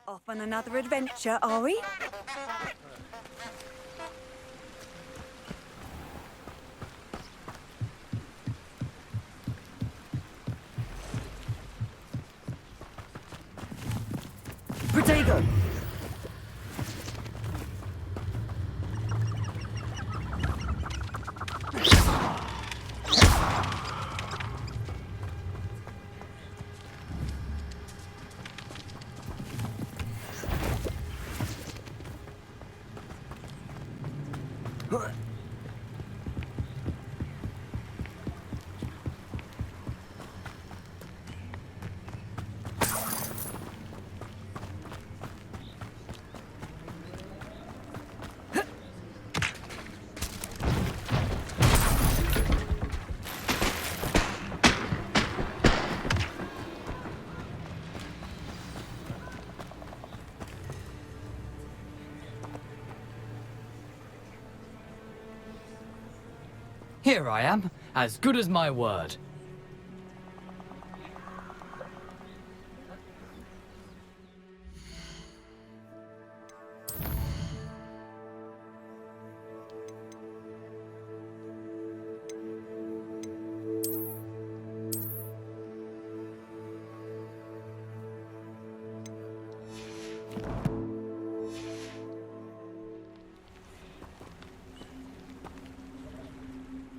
Off on another adventure, are we? Protego! Here I am, as good as my word.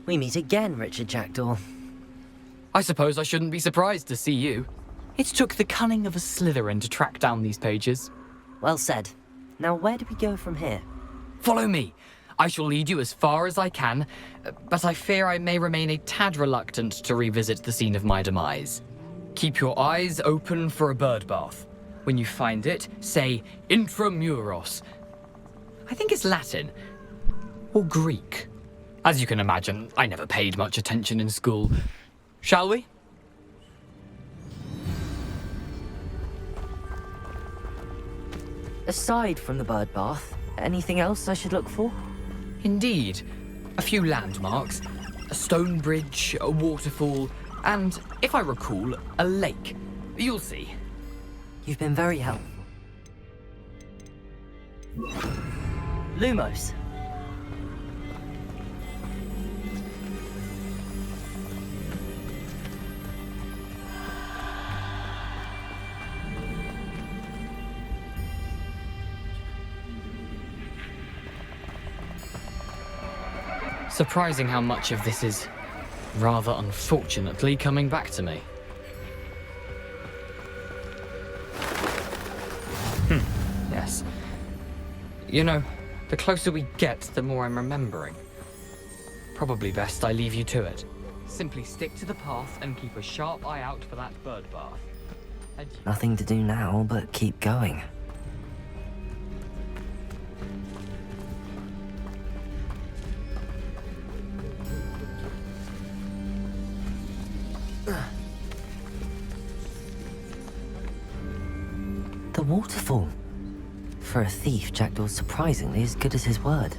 We meet again, Richard Jackdaw. I suppose I shouldn't be surprised to see you. It took the cunning of a Slytherin to track down these pages. Well said. Now where do we go from here? Follow me. I shall lead you as far as I can, but I fear I may remain a tad reluctant to revisit the scene of my demise. Keep your eyes open for a bird bath. When you find it, say intramuros. I think it's Latin. Or Greek. As you can imagine, I never paid much attention in school. Shall we? Aside from the bird bath, anything else I should look for? Indeed. A few landmarks, a stone bridge, a waterfall, and, if I recall, a lake. You'll see. You've been very helpful. Lumos. Surprising how much of this is, rather unfortunately, coming back to me. Yes. You know, the closer we get, the more I'm remembering. Probably best I leave you to it. Simply stick to the path and keep a sharp eye out for that bird bath. Adieu. Nothing to do now but keep going. The waterfall. For a thief, Jackdaw's surprisingly as good as his word.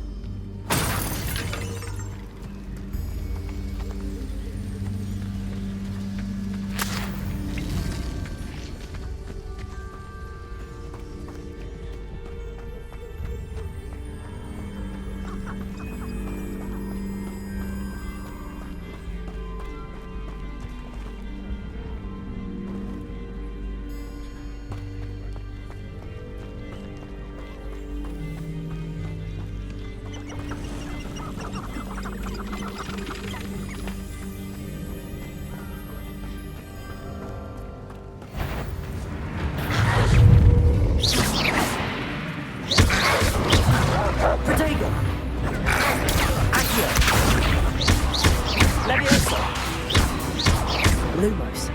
Lumos.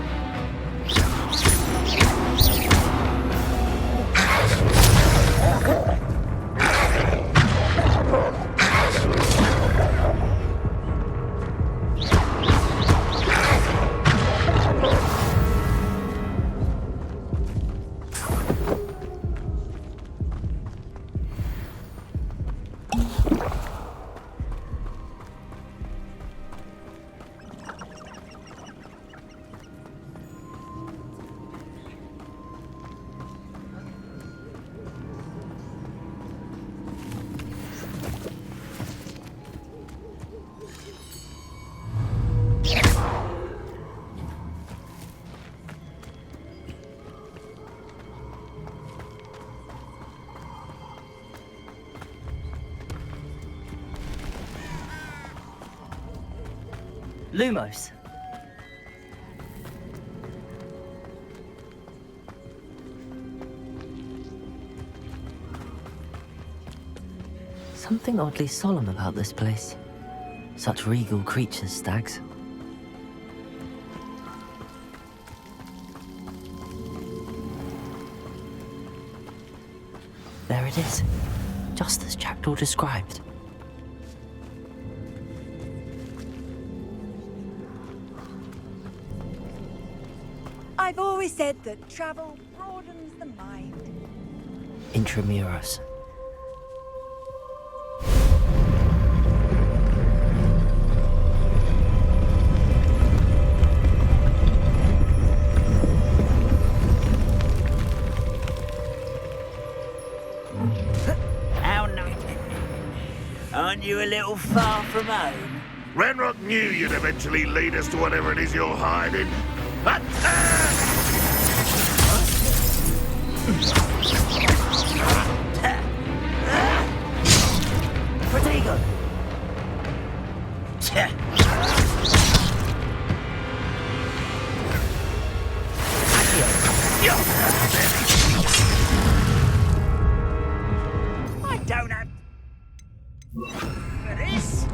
Lumos. Something oddly solemn about this place. Such regal creatures, stags. There it is, just as Jackdaw described. I've always said that travel broadens the mind. Intramuros. How nice. Aren't you a little far from home? Ranrock knew you'd eventually lead us to whatever it is you're hiding. Protego! I don't have... this.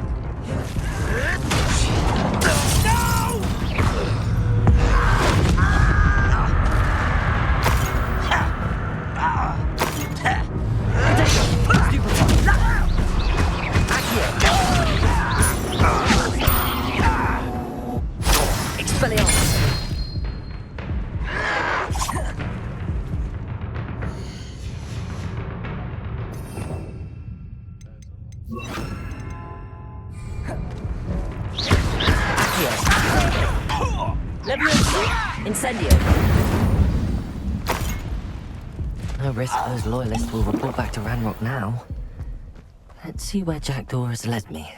Incendio! No risk those loyalists will report back to Ranrock now. Let's see where Jackdaw has led me.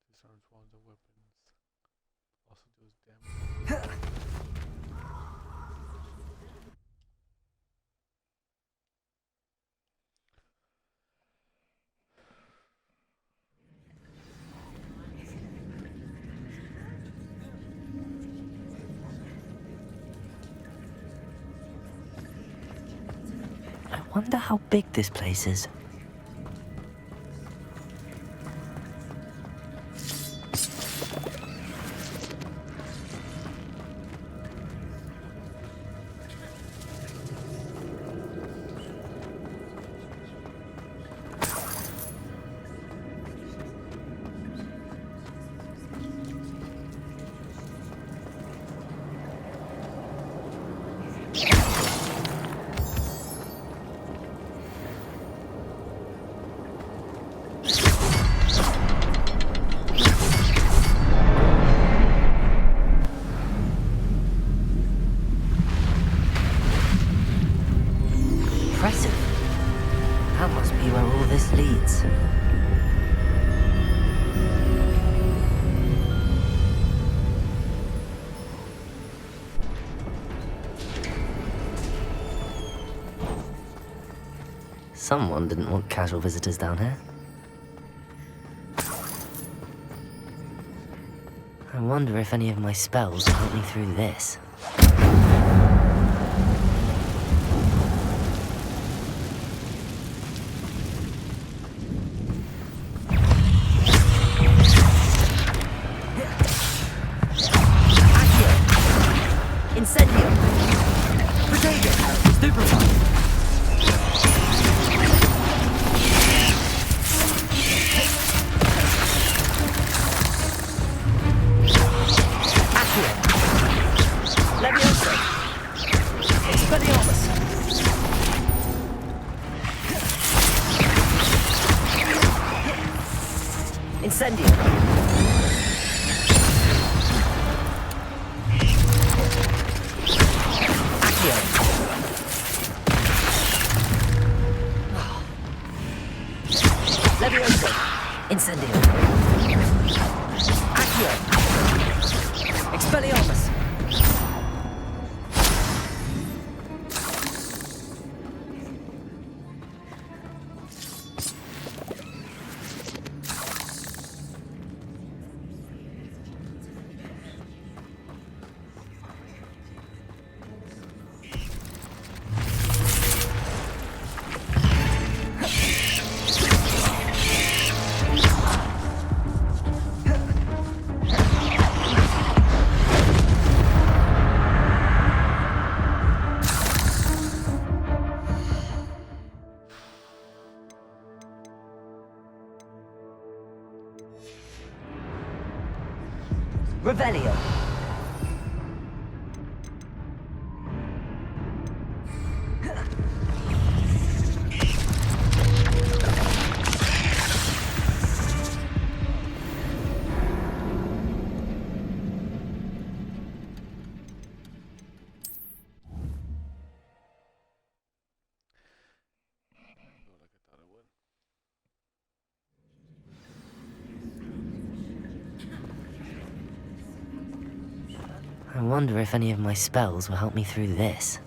Disarms wands and weapons. Also does damage. I wonder how big this place is. Impressive. That must be where all this leads. Someone didn't want casual visitors down here. I wonder if any of my spells will help me through this. Incendio! Protego! Stupefy! Accio! Leviosa! Expelliarmus! Incendio! Leviosa! Incendio! Accio! Expelliarmus! Revelio. No, like I thought it would. I wonder if any of my spells will help me through this.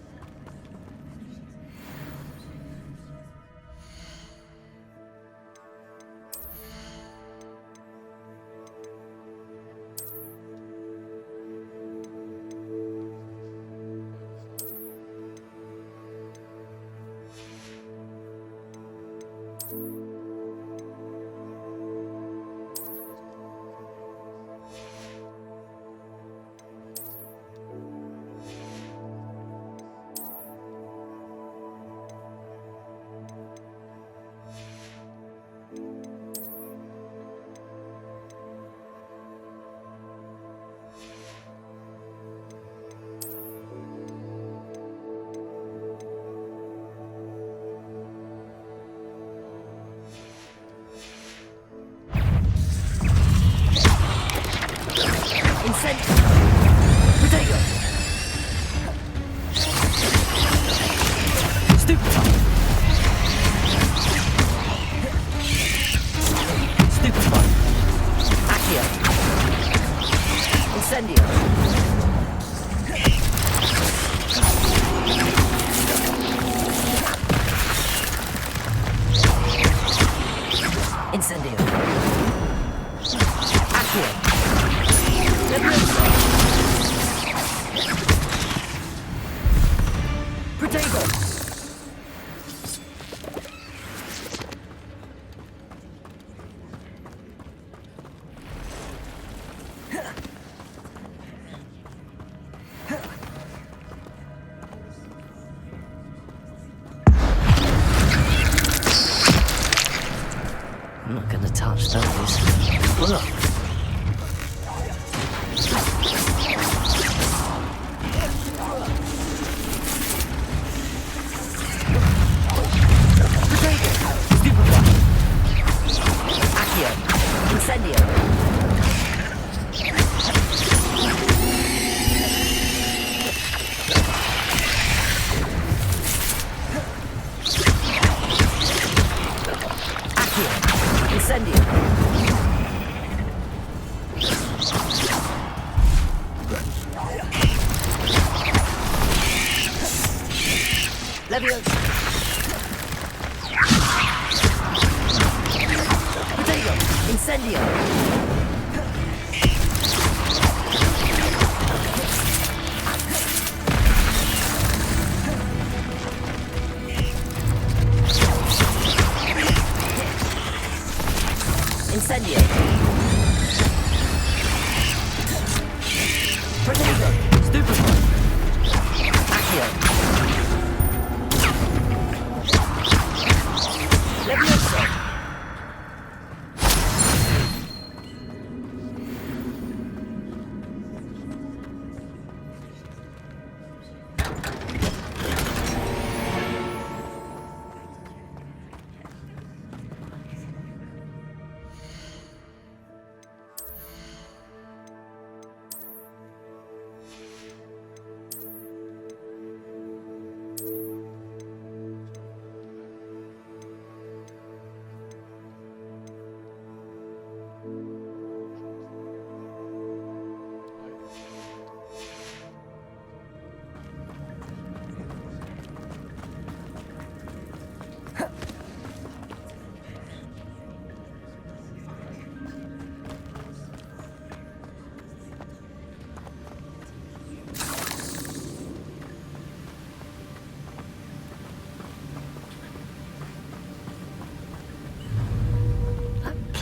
I'm not gonna touch those. Look.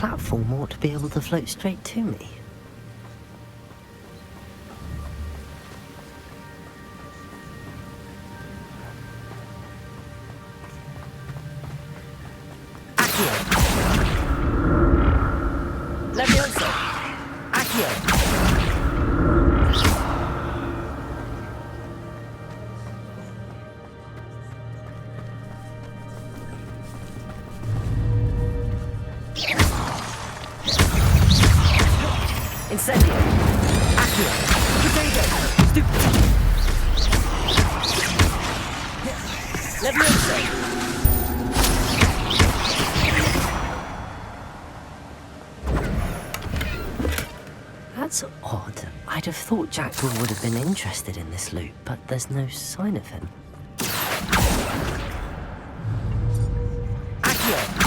platform ought to be able to float straight to me. Levioso! Accio! Incendio! Accio! Potato! Stupid! Levioso! That's odd. I'd have thought Jackdaw would have been interested in this loot, but there's no sign of him. Accio!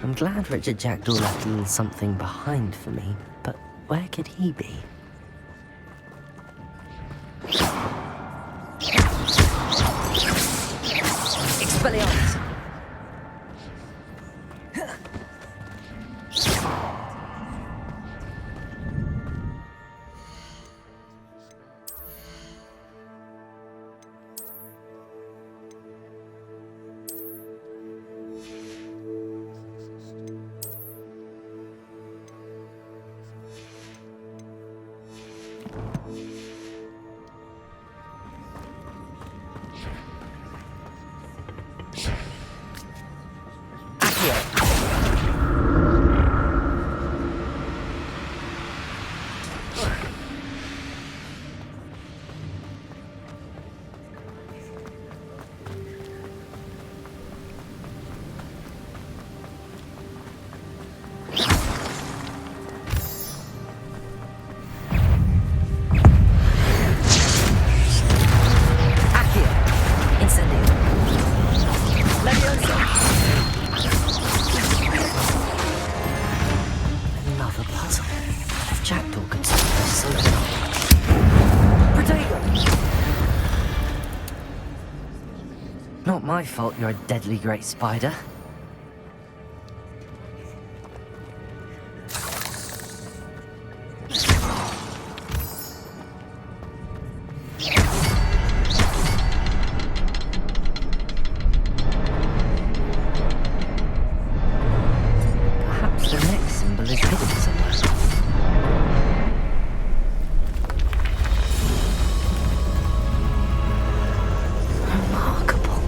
I'm glad Richard Jackdaw left a little something behind for me, but where could he be? Expelliarmus! Another puzzle. If Jackdaw could solve this somehow. Not my fault you're a deadly great spider. Perhaps the next symbol is hidden somewhere. Remarkable.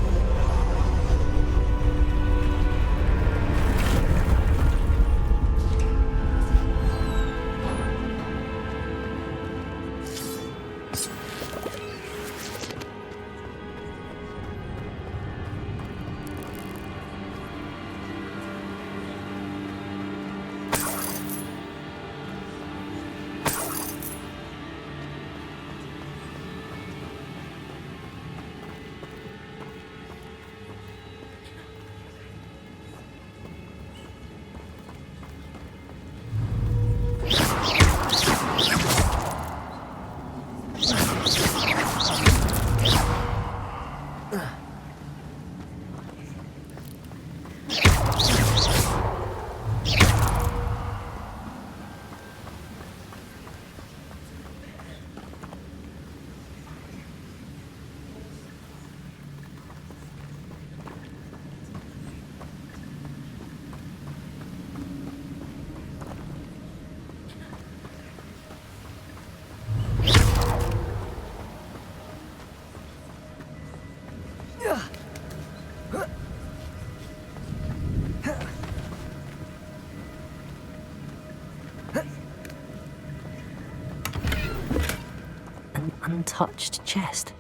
An untouched chest.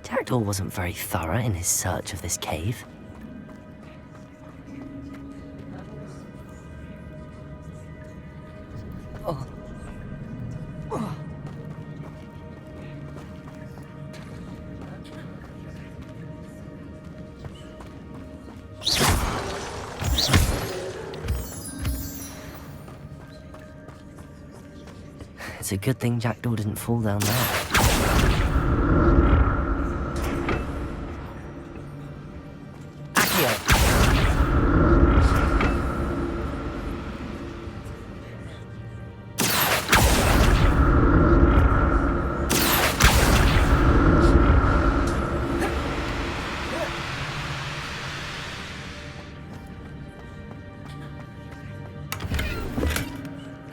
Jackdaw wasn't very thorough in his search of this cave. It's a good thing Jackdaw didn't fall down there. Accio!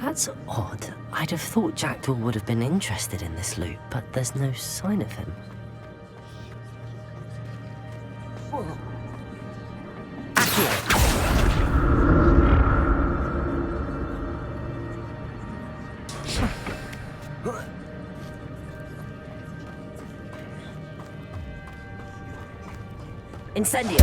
That's odd. I'd have thought Jackdaw would have been interested in this loot, but there's no sign of him. Incendio!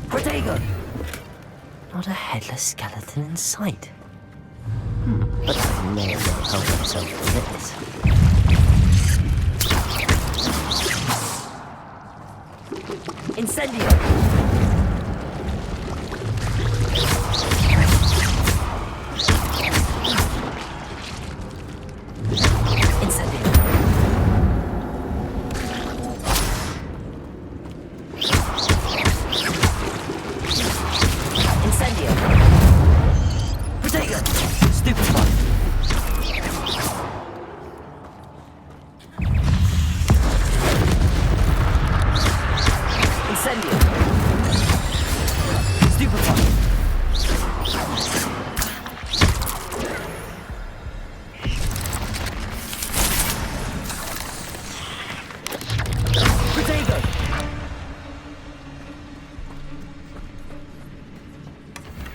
Protego! Not a headless skeleton in sight. But I may as well help myself with this. Incendio!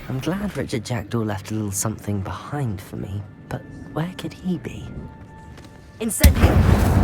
I'm glad Richard Jackdaw left a little something behind for me, but where could he be? Incendio!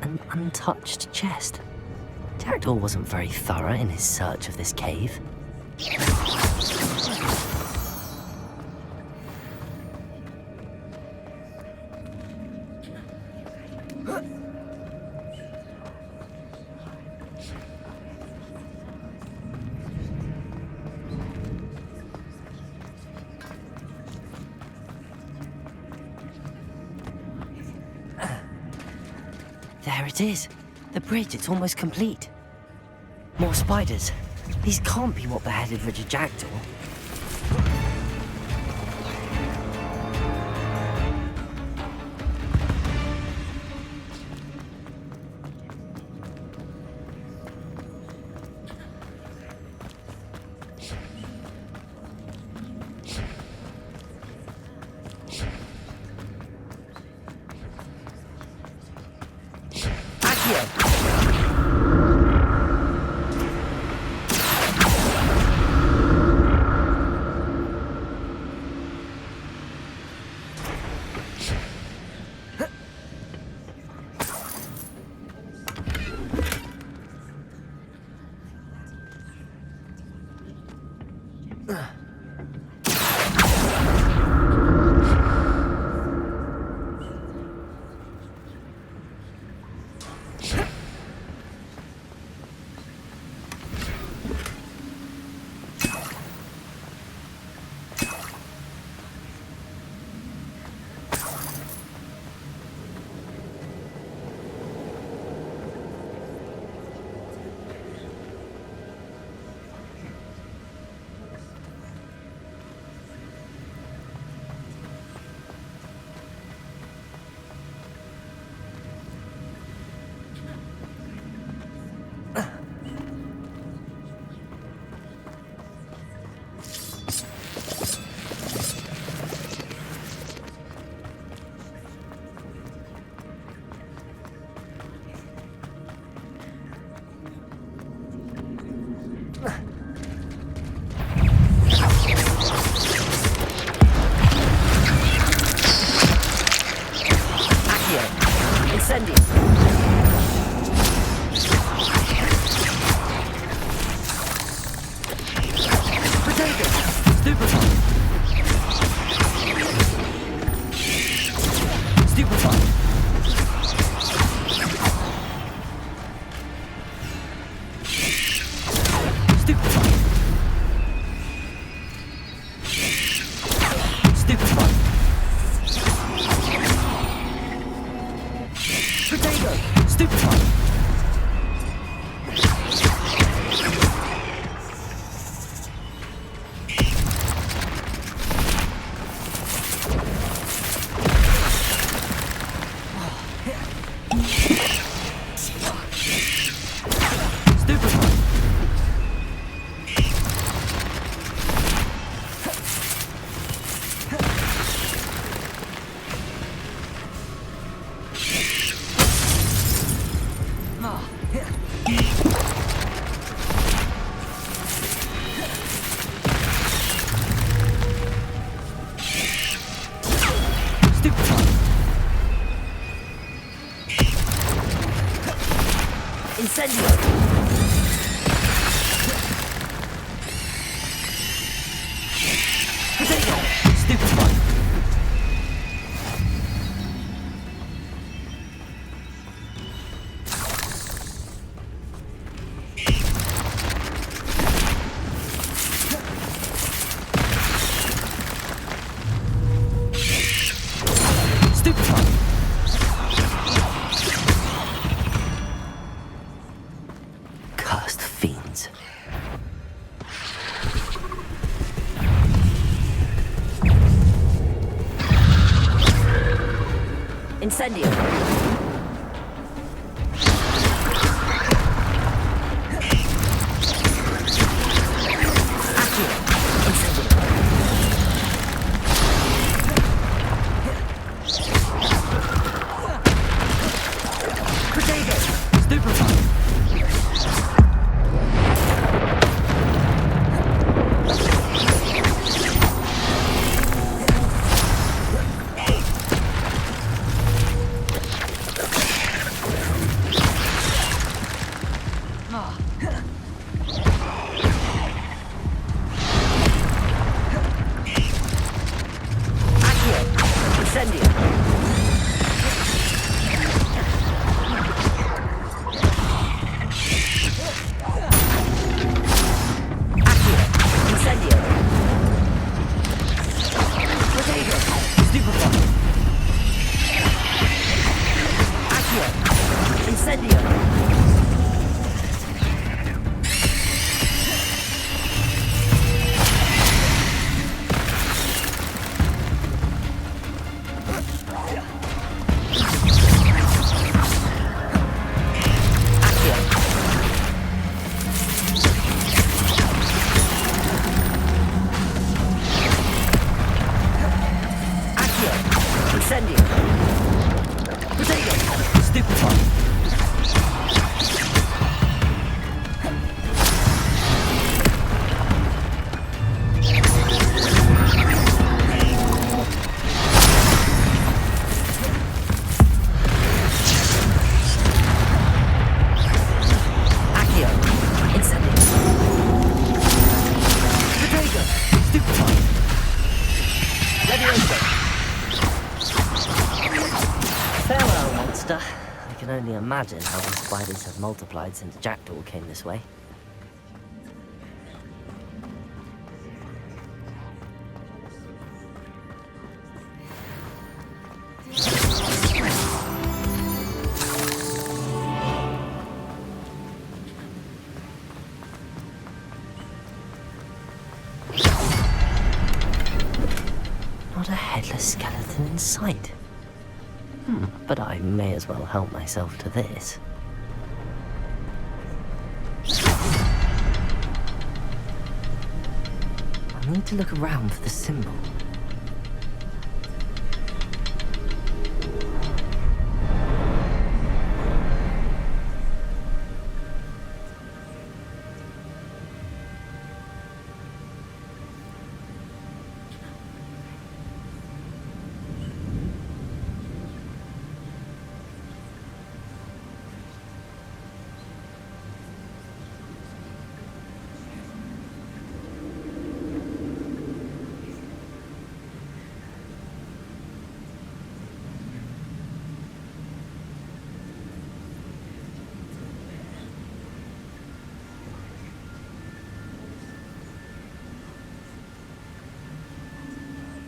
An untouched chest. Jackdaw wasn't very thorough in his search of this cave. There it is. The bridge, it's almost complete. More spiders. These can't be what beheaded Richard Jackdaw. Cursed fiends. Incendio. Incendio! Potato! Stupefy! Farewell, monster. I can only imagine how these spiders have multiplied since Jackdaw came this way. Not a headless skeleton in sight. But I may as well help myself to this. I need to look around for the symbol.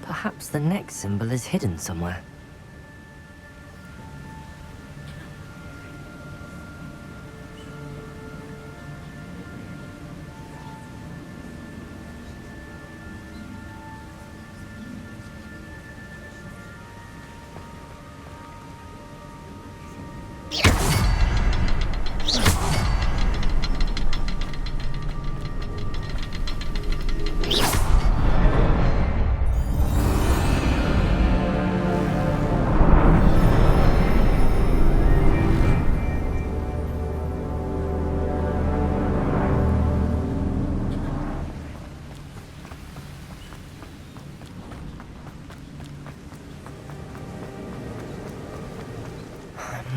Perhaps the next symbol is hidden somewhere.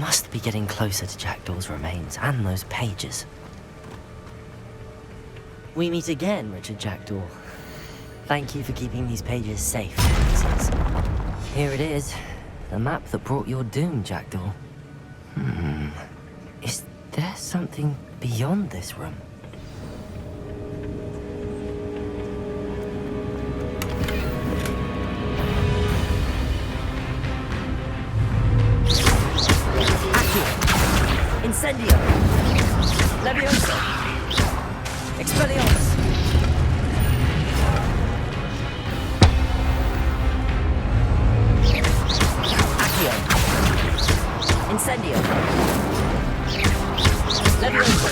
Must be getting closer to Jackdaw's remains and those pages. We meet again, Richard Jackdaw. Thank you for keeping these pages safe, he says. Here it is, the map that brought your doom, Jackdaw. Is there something beyond this room? Incendio! Leviosa! Expelliarmus! Accio! Incendio! Leviosa!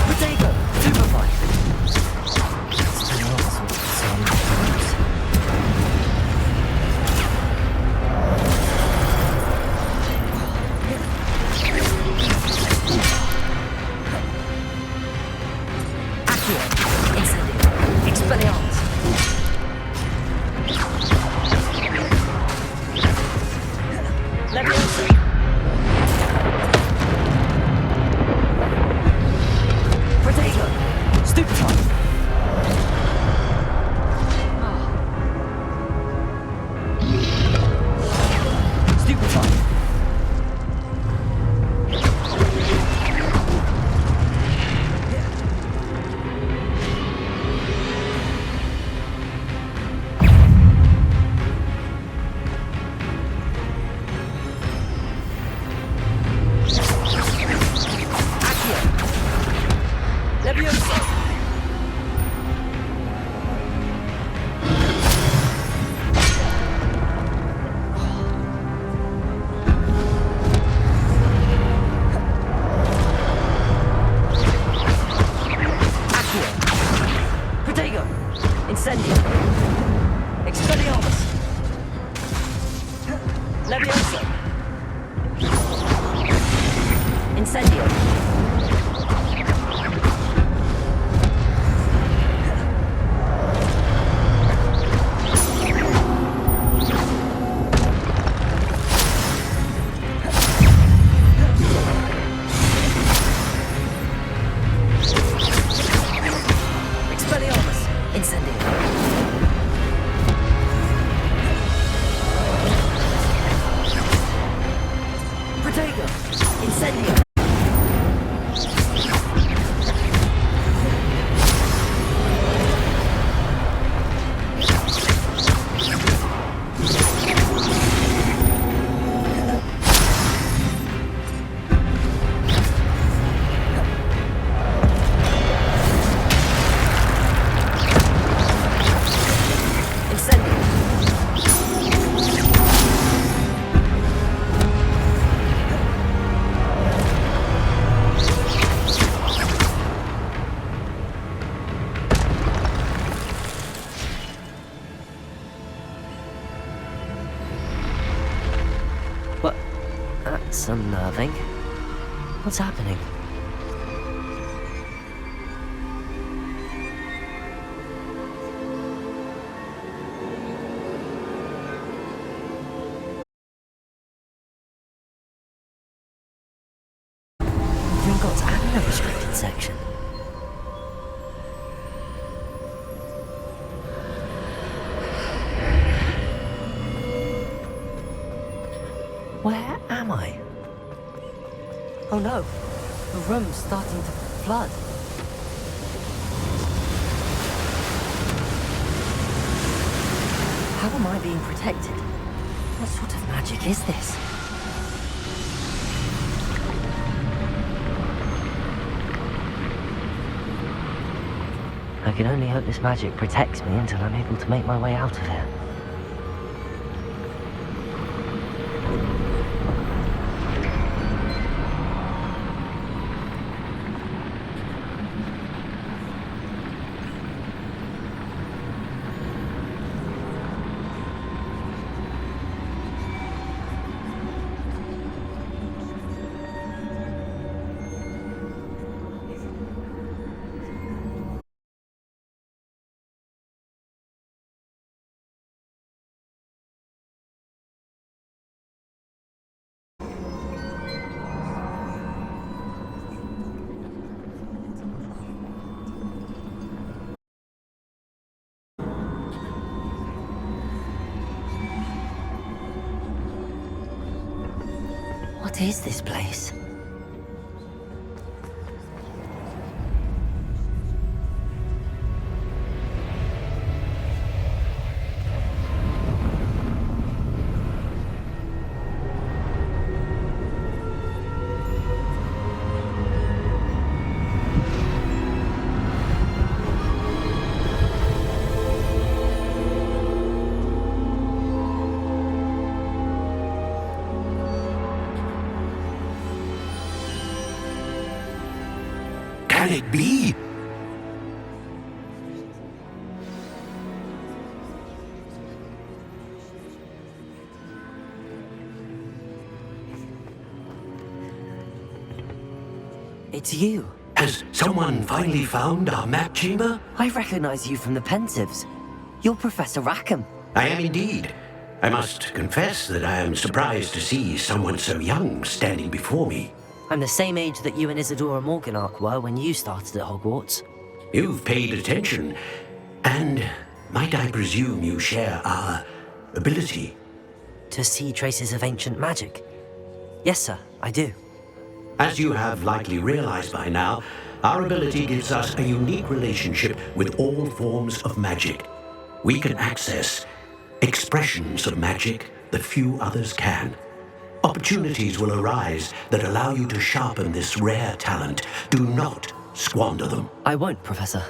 Potato! Superfly! Expelliarmus will be so close. Expelliarmus! Leviosa! That's unnerving. What's happening? Gringotts and a restricted section. Where am I? Oh no, the room's starting to flood. How am I being protected? What sort of magic is this? I can only hope this magic protects me until I'm able to make my way out of here. What is this place? Can it be? It's you. Has someone finally found our map chamber? I recognize you from the Pensieves. You're Professor Rackham. I am indeed. I must confess that I am surprised to see someone so young standing before me. I'm the same age that you and Isadora Morganach were when you started at Hogwarts. You've paid attention, and might I presume you share our ability? To see traces of ancient magic? Yes, sir, I do. As you have likely realized by now, our ability gives us a unique relationship with all forms of magic. We can access expressions of magic that few others can. Opportunities will arise that allow you to sharpen this rare talent. Do not squander them. I won't, Professor.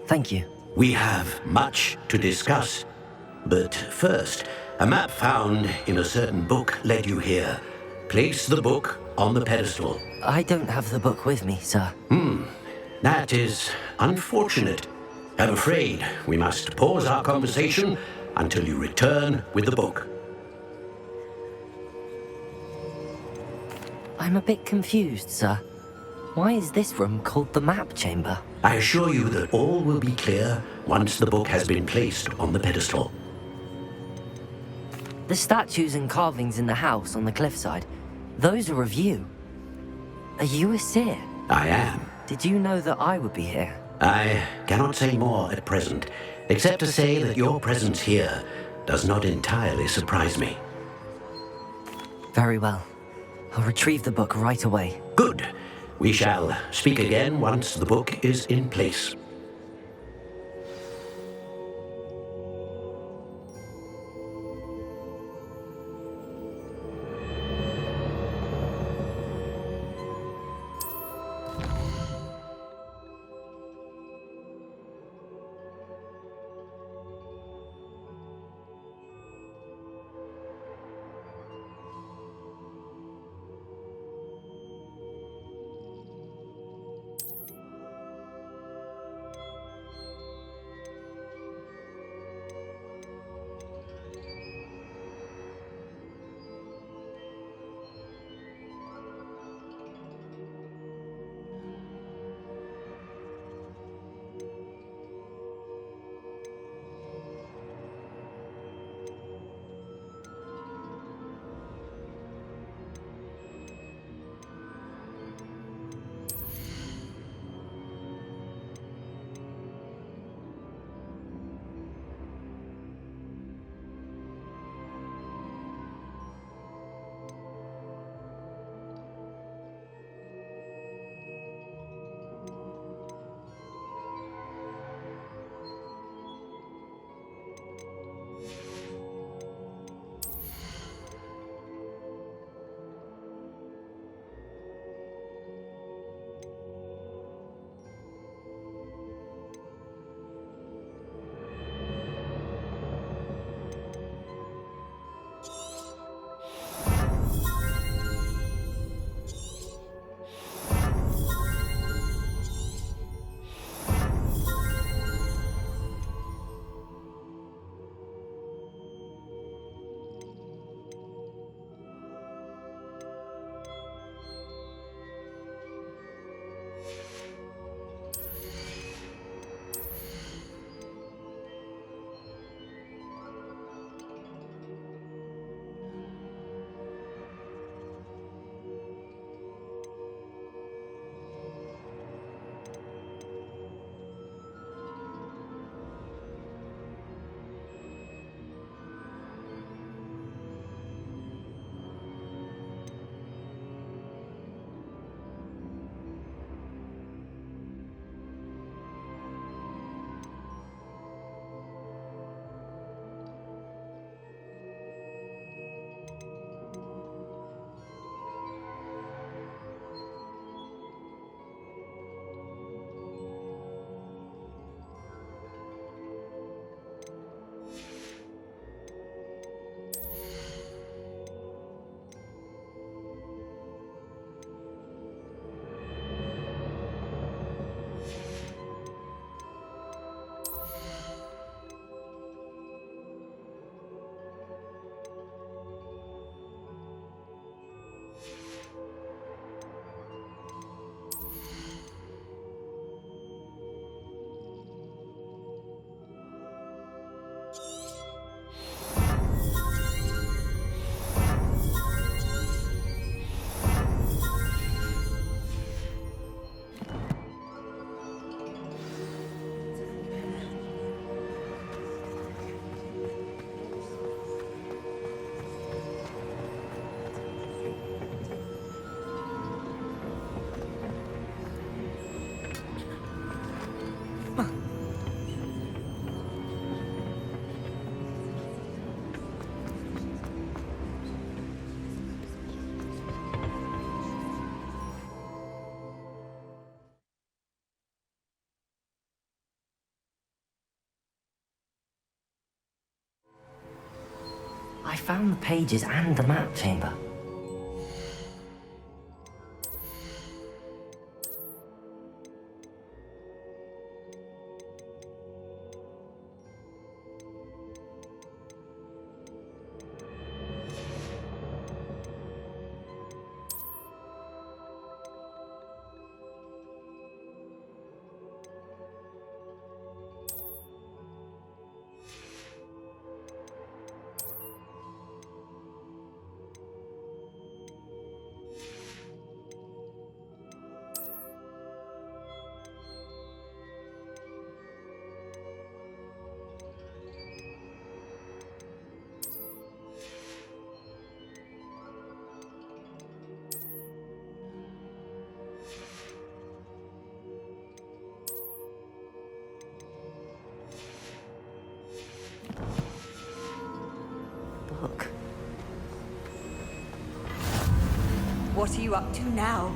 Thank you. We have much to discuss. But first, a map found in a certain book led you here. Place the book on the pedestal. I don't have the book with me, sir. That is unfortunate. I'm afraid we must pause our conversation until you return with the book. I'm a bit confused, sir. Why is this room called the map chamber? I assure you that all will be clear once the book has been placed on the pedestal. The statues and carvings in the house on the cliffside, those are of you. Are you a seer? I am. Did you know that I would be here? I cannot say more at present, except to say that your presence here does not entirely surprise me. Very well. I'll retrieve the book right away. Good. We shall speak again once the book is in place. I found the pages and the map chamber. Book. What are you up to now?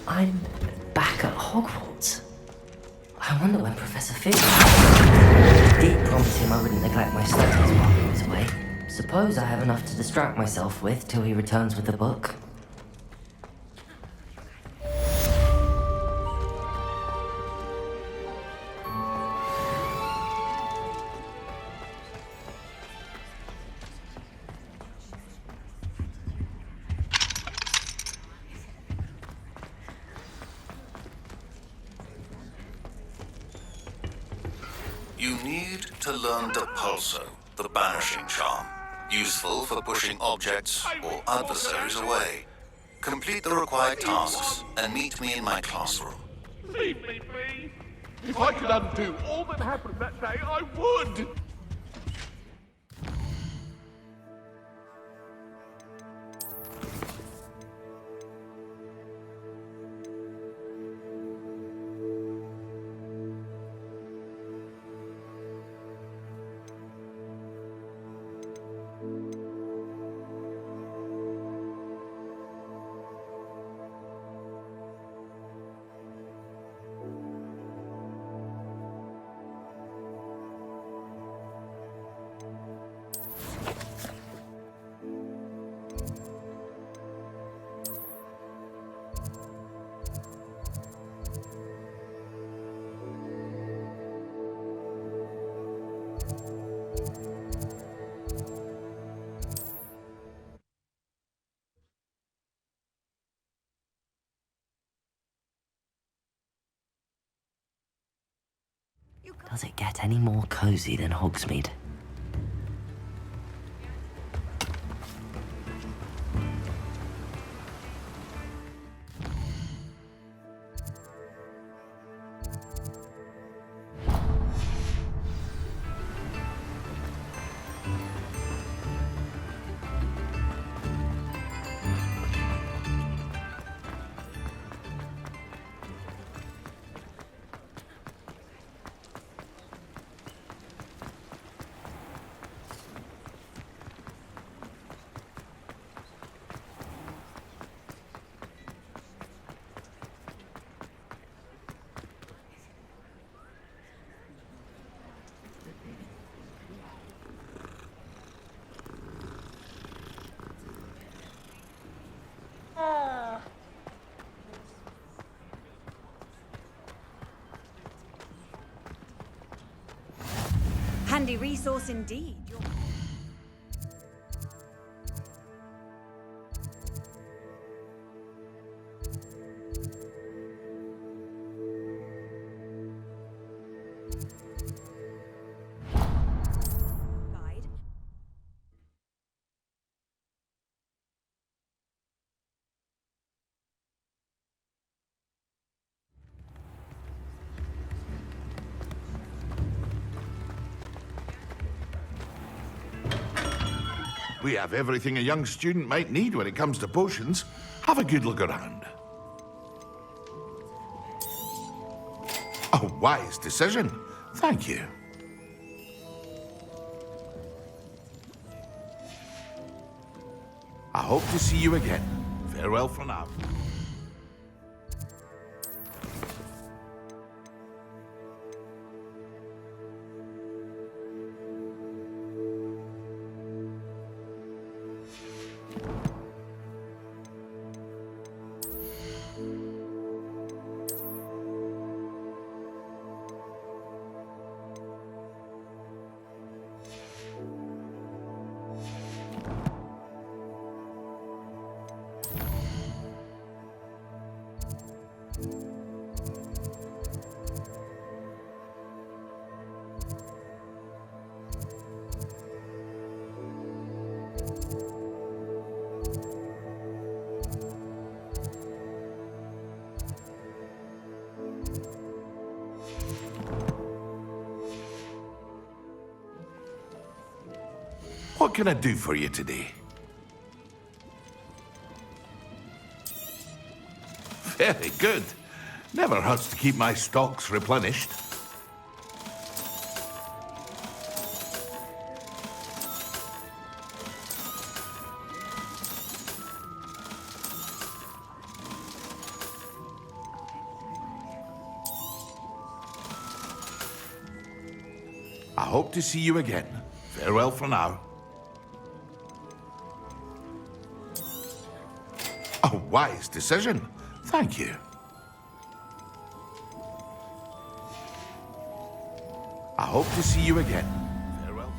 I'm back at Hogwarts. I wonder when Professor Fig... did promise him I wouldn't neglect my studies while he was away. Suppose I have enough to distract myself with till he returns with the book. You need to learn Depulso, the banishing charm. Useful for pushing objects or adversaries away. Complete the required tasks and meet me in my classroom. Leave me be. If I could undo all that happened that day, I would. Does it get any more cozy than Hogsmeade? Handy resource indeed. Guide. We have everything a young student might need when it comes to potions. Have a good look around. A wise decision. Thank you. I hope to see you again. Farewell for now. What can I do for you today? Very good. Never hurts to keep my stocks replenished. I hope to see you again. Farewell for now. A wise decision. Thank you. I hope to see you again. Farewell.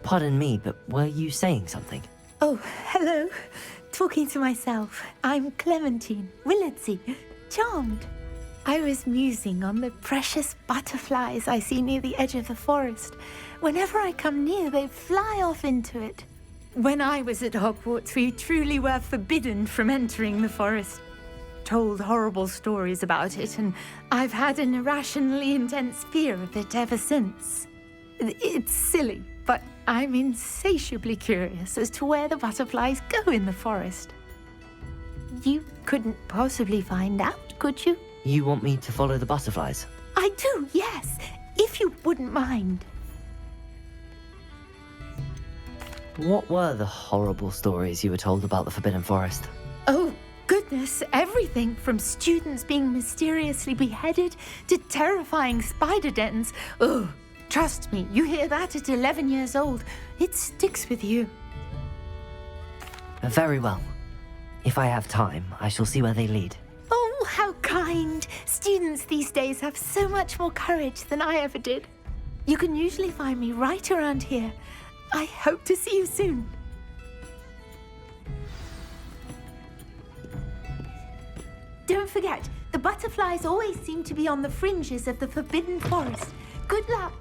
Pardon me, but were you saying something? Oh, hello. Talking to myself. I'm Clementine Willardsey. Charmed. I was musing on the precious butterflies I see near the edge of the forest. Whenever I come near, they fly off into it. When I was at Hogwarts, we truly were forbidden from entering the forest. Told horrible stories about it, and I've had an irrationally intense fear of it ever since. It's silly, but I'm insatiably curious as to where the butterflies go in the forest. You couldn't possibly find out, could you? You want me to follow the butterflies? I do, yes, if you wouldn't mind. What were the horrible stories you were told about the Forbidden Forest? Oh, goodness, everything from students being mysteriously beheaded to terrifying spider dens. Ugh. Trust me, you hear that at 11 years old, it sticks with you. Very well. If I have time, I shall see where they lead. Oh, how kind. Students these days have so much more courage than I ever did. You can usually find me right around here. I hope to see you soon. Don't forget, the butterflies always seem to be on the fringes of the Forbidden Forest. Good luck.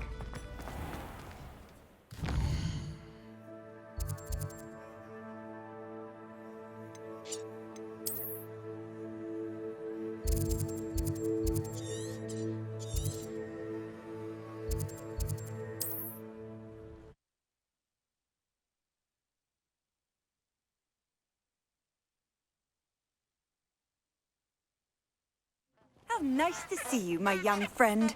How nice to see you, my young friend.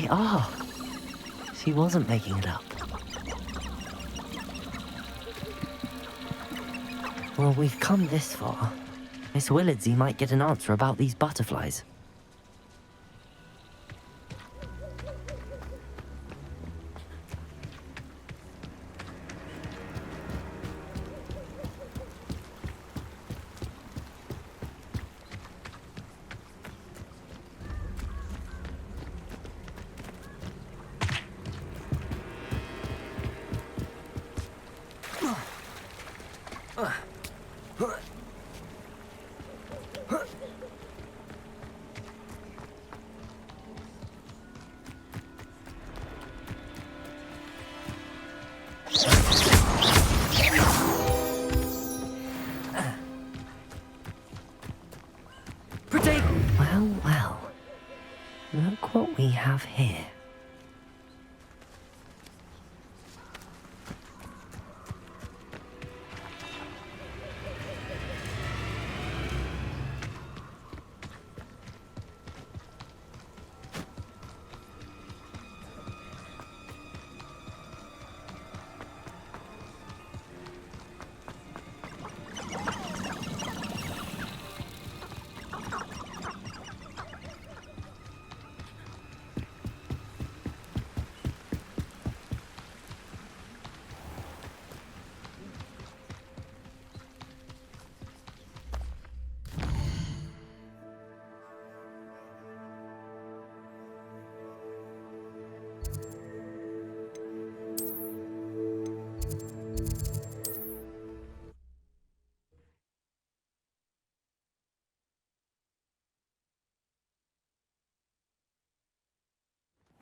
they are. She wasn't making it up. Well, we've come this far. Miss Willardsey might get an answer about these butterflies. Well, well. Look what we have here.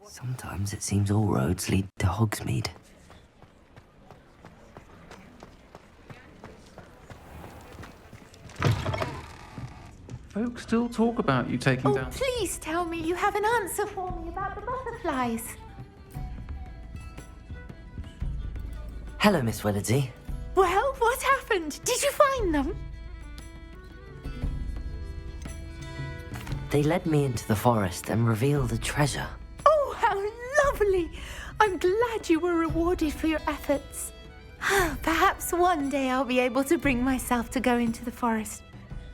Sometimes it seems all roads lead to Hogsmeade. Folks still talk about you taking down... Please tell me you have an answer for me about the butterflies. Hello, Miss Willardsey. Well, what happened? Did you find them? They led me into the forest and revealed a treasure. Oh, how lovely! I'm glad you were rewarded for your efforts. Perhaps one day I'll be able to bring myself to go into the forest.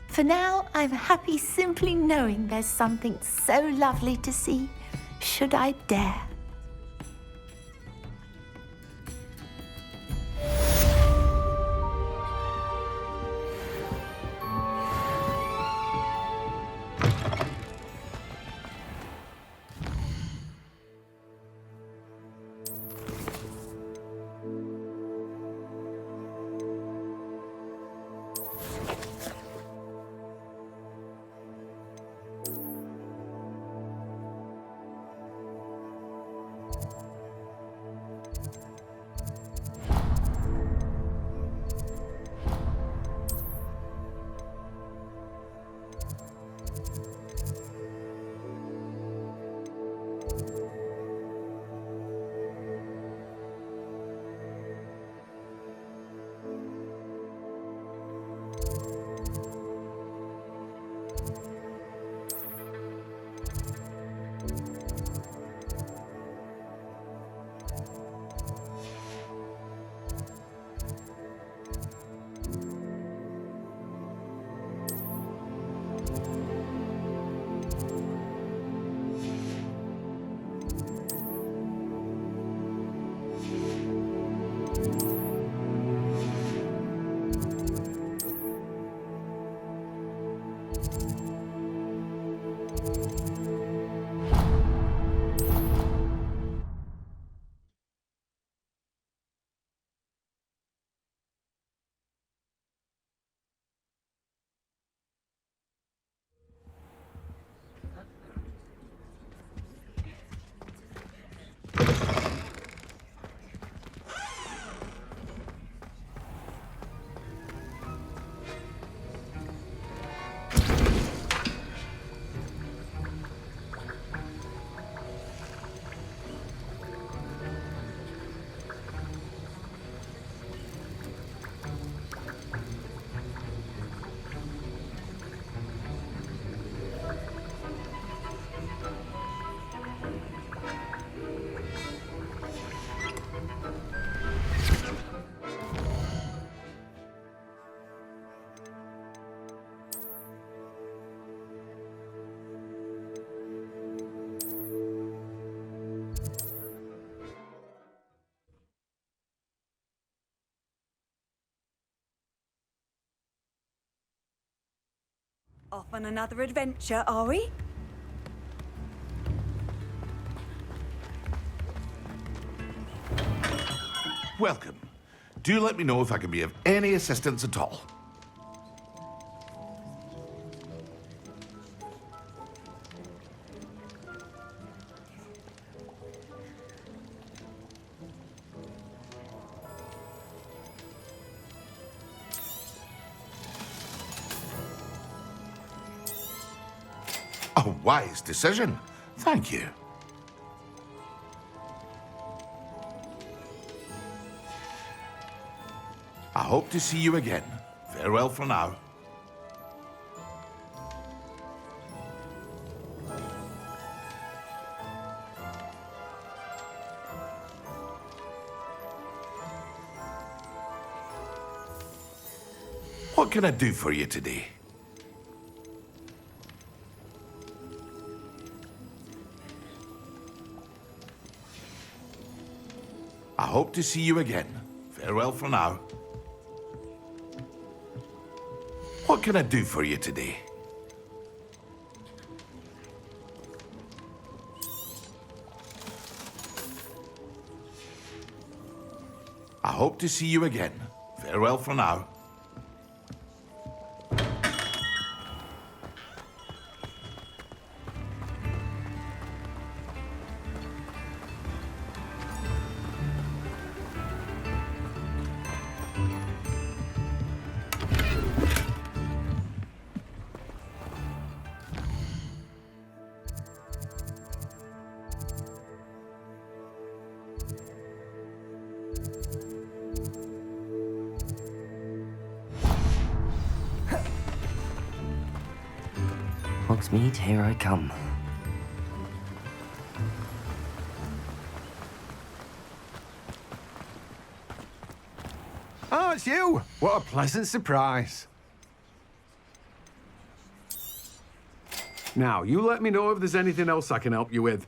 For now, I'm happy simply knowing there's something so lovely to see, should I dare. Off on another adventure, are we? Welcome. Do let me know if I can be of any assistance at all. A wise decision. Thank you. I hope to see you again. Farewell for now. What can I do for you today? I hope to see you again. Farewell for now. What can I do for you today? I hope to see you again. Farewell for now. Hogsmeade, here I come. Oh, it's you! What a pleasant surprise. Now, you let me know if there's anything else I can help you with.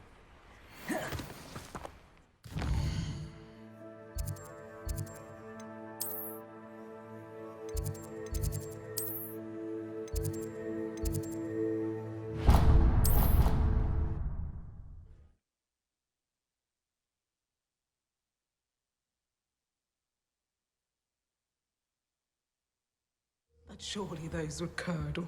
But surely those would curdle.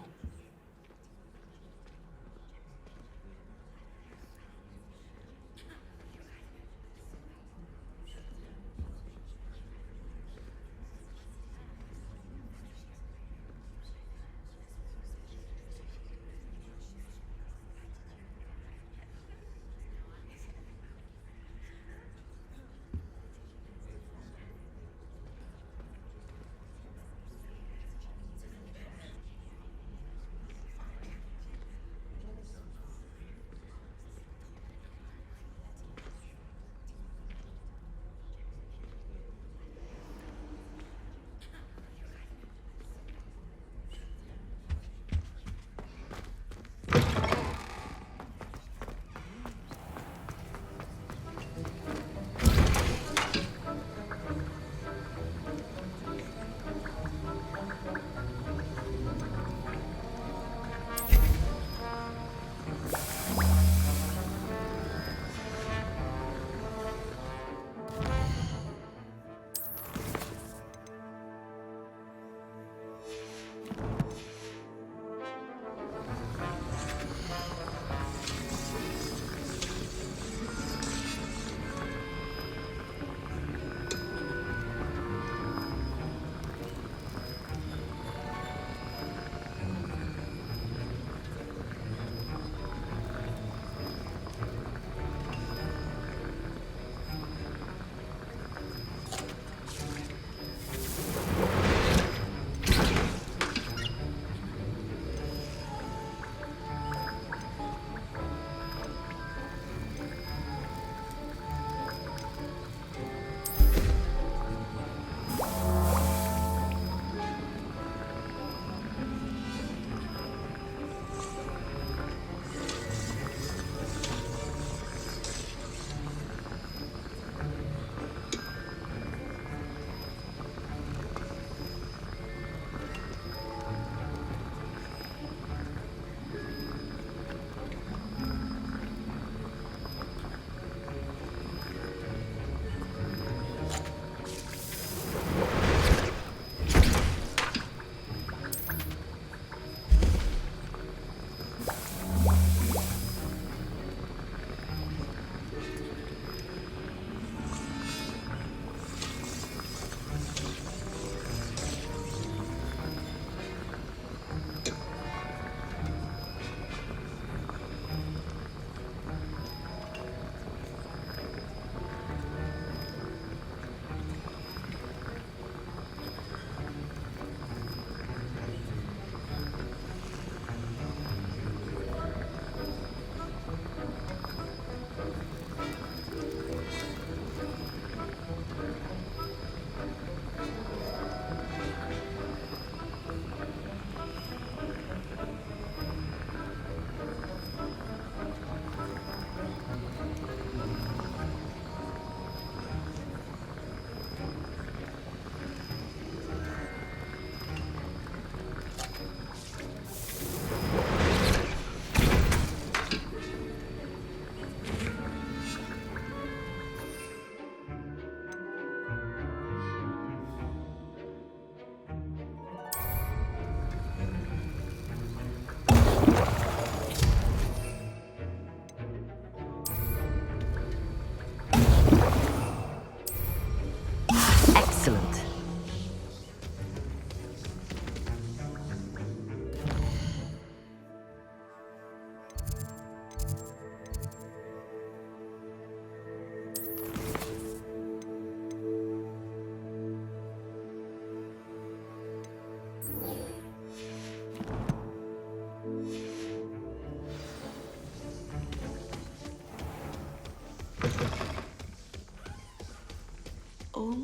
Oh,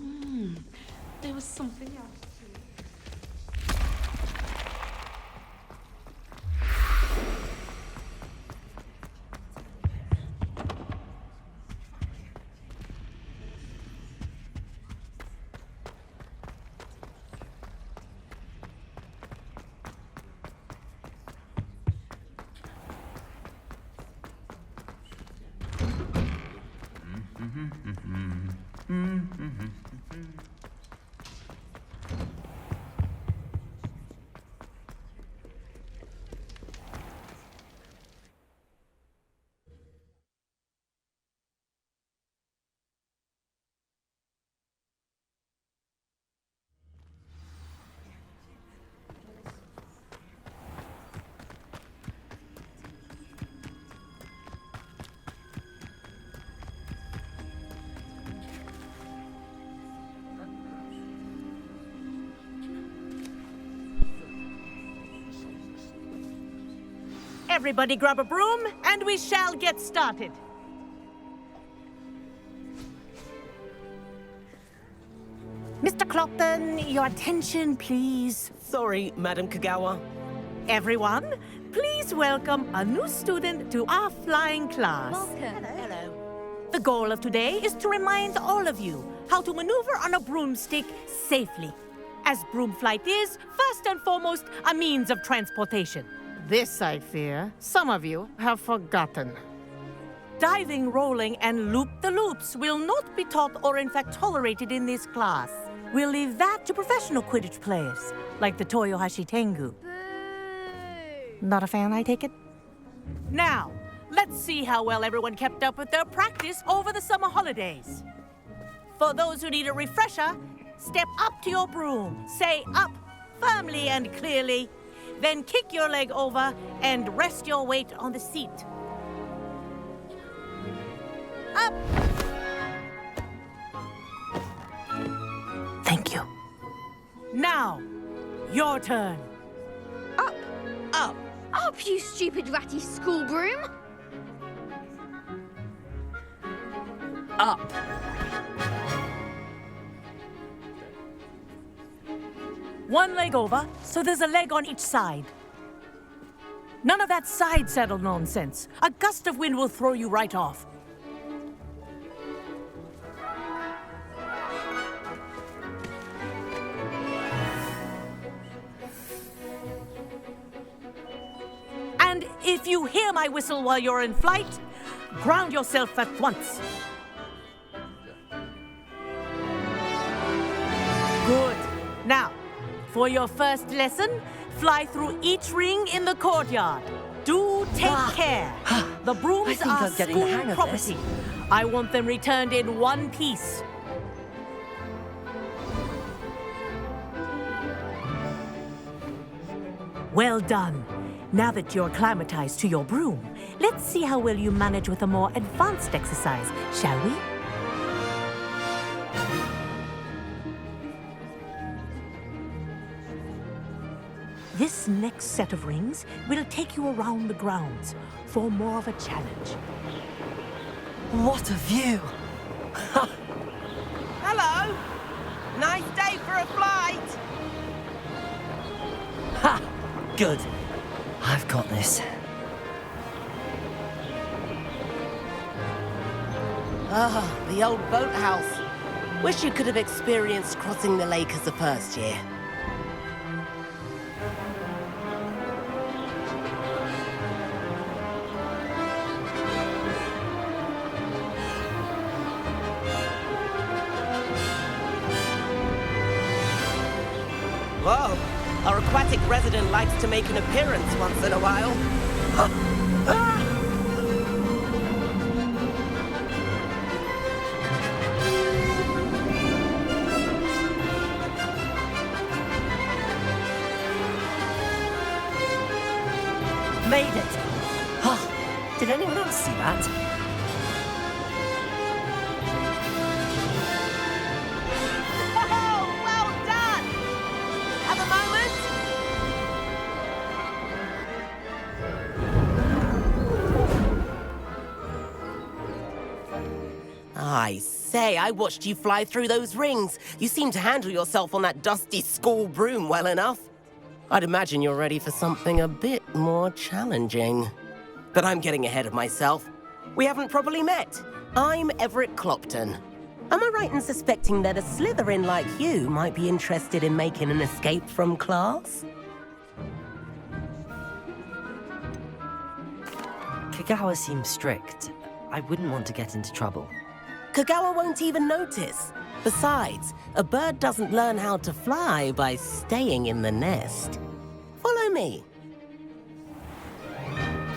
there was something else. Everybody grab a broom, and we shall get started. Mr. Clopton, your attention, please. Sorry, Madam Kagawa. Everyone, please welcome a new student to our flying class. Welcome. Hello. The goal of today is to remind all of you how to maneuver on a broomstick safely, as broom flight is, first and foremost, a means of transportation. This, I fear, some of you have forgotten. Diving, rolling, and loop-the-loops will not be taught or in fact tolerated in this class. We'll leave that to professional Quidditch players, like the Toyohashi Tengu. Not a fan, I take it? Now, let's see how well everyone kept up with their practice over the summer holidays. For those who need a refresher, step up to your broom, say up firmly and clearly, then kick your leg over and rest your weight on the seat. Up! Thank you. Now, your turn. Up! Up! Up, you stupid ratty school broom! Up! One leg over, so there's a leg on each side. None of that side saddle nonsense. A gust of wind will throw you right off. And if you hear my whistle while you're in flight, ground yourself at once. Good. Now, for your first lesson, fly through each ring in the courtyard. Do take care. The brooms are school property. I want them returned in one piece. Well done. Now that you're acclimatized to your broom, let's see how well you manage with a more advanced exercise, shall we? This next set of rings will take you around the grounds for more of a challenge. What a view! Hello! Nice day for a flight! Ha! Good. I've got this. Ah, the old boathouse. Wish you could have experienced crossing the lake as a first year. Whoa, our aquatic resident likes to make an appearance once in a while. Made it! Oh, did anyone else see that? Oh, well done! Have a moment? I say, I watched you fly through those rings. You seem to handle yourself on that dusty school broom well enough. I'd imagine you're ready for something a bit more challenging. But I'm getting ahead of myself. We haven't properly met. I'm Everett Clopton. Am I right in suspecting that a Slytherin like you might be interested in making an escape from class? Kagawa seems strict. I wouldn't want to get into trouble. Kagawa won't even notice. Besides, a bird doesn't learn how to fly by staying in the nest. Follow me.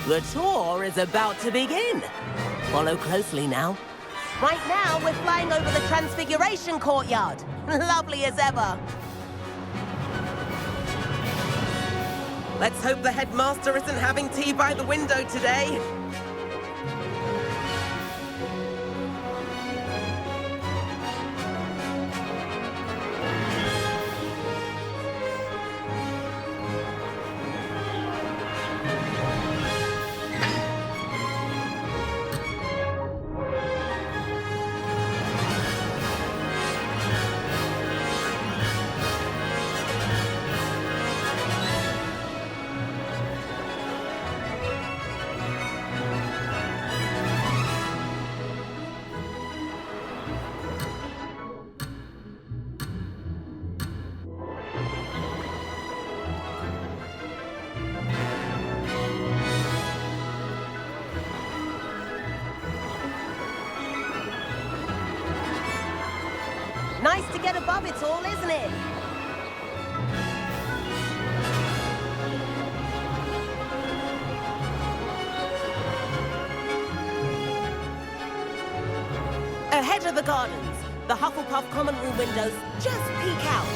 The tour is about to begin. Follow closely now. Right now, we're flying over the Transfiguration Courtyard. Lovely as ever. Let's hope the headmaster isn't having tea by the window today. Nice to get above it all, isn't it? Ahead of the gardens, the Hufflepuff common room windows just peek out.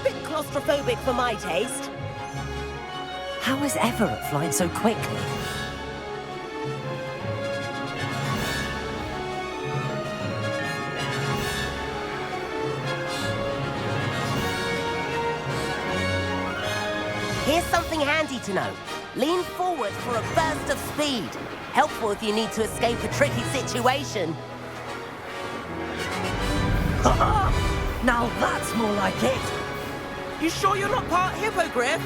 Bit claustrophobic for my taste. How is Everett flying so quickly? Here's something handy to know. Lean forward for a burst of speed. Helpful if you need to escape a tricky situation. Now that's more like it. You sure you're not part hippogriff?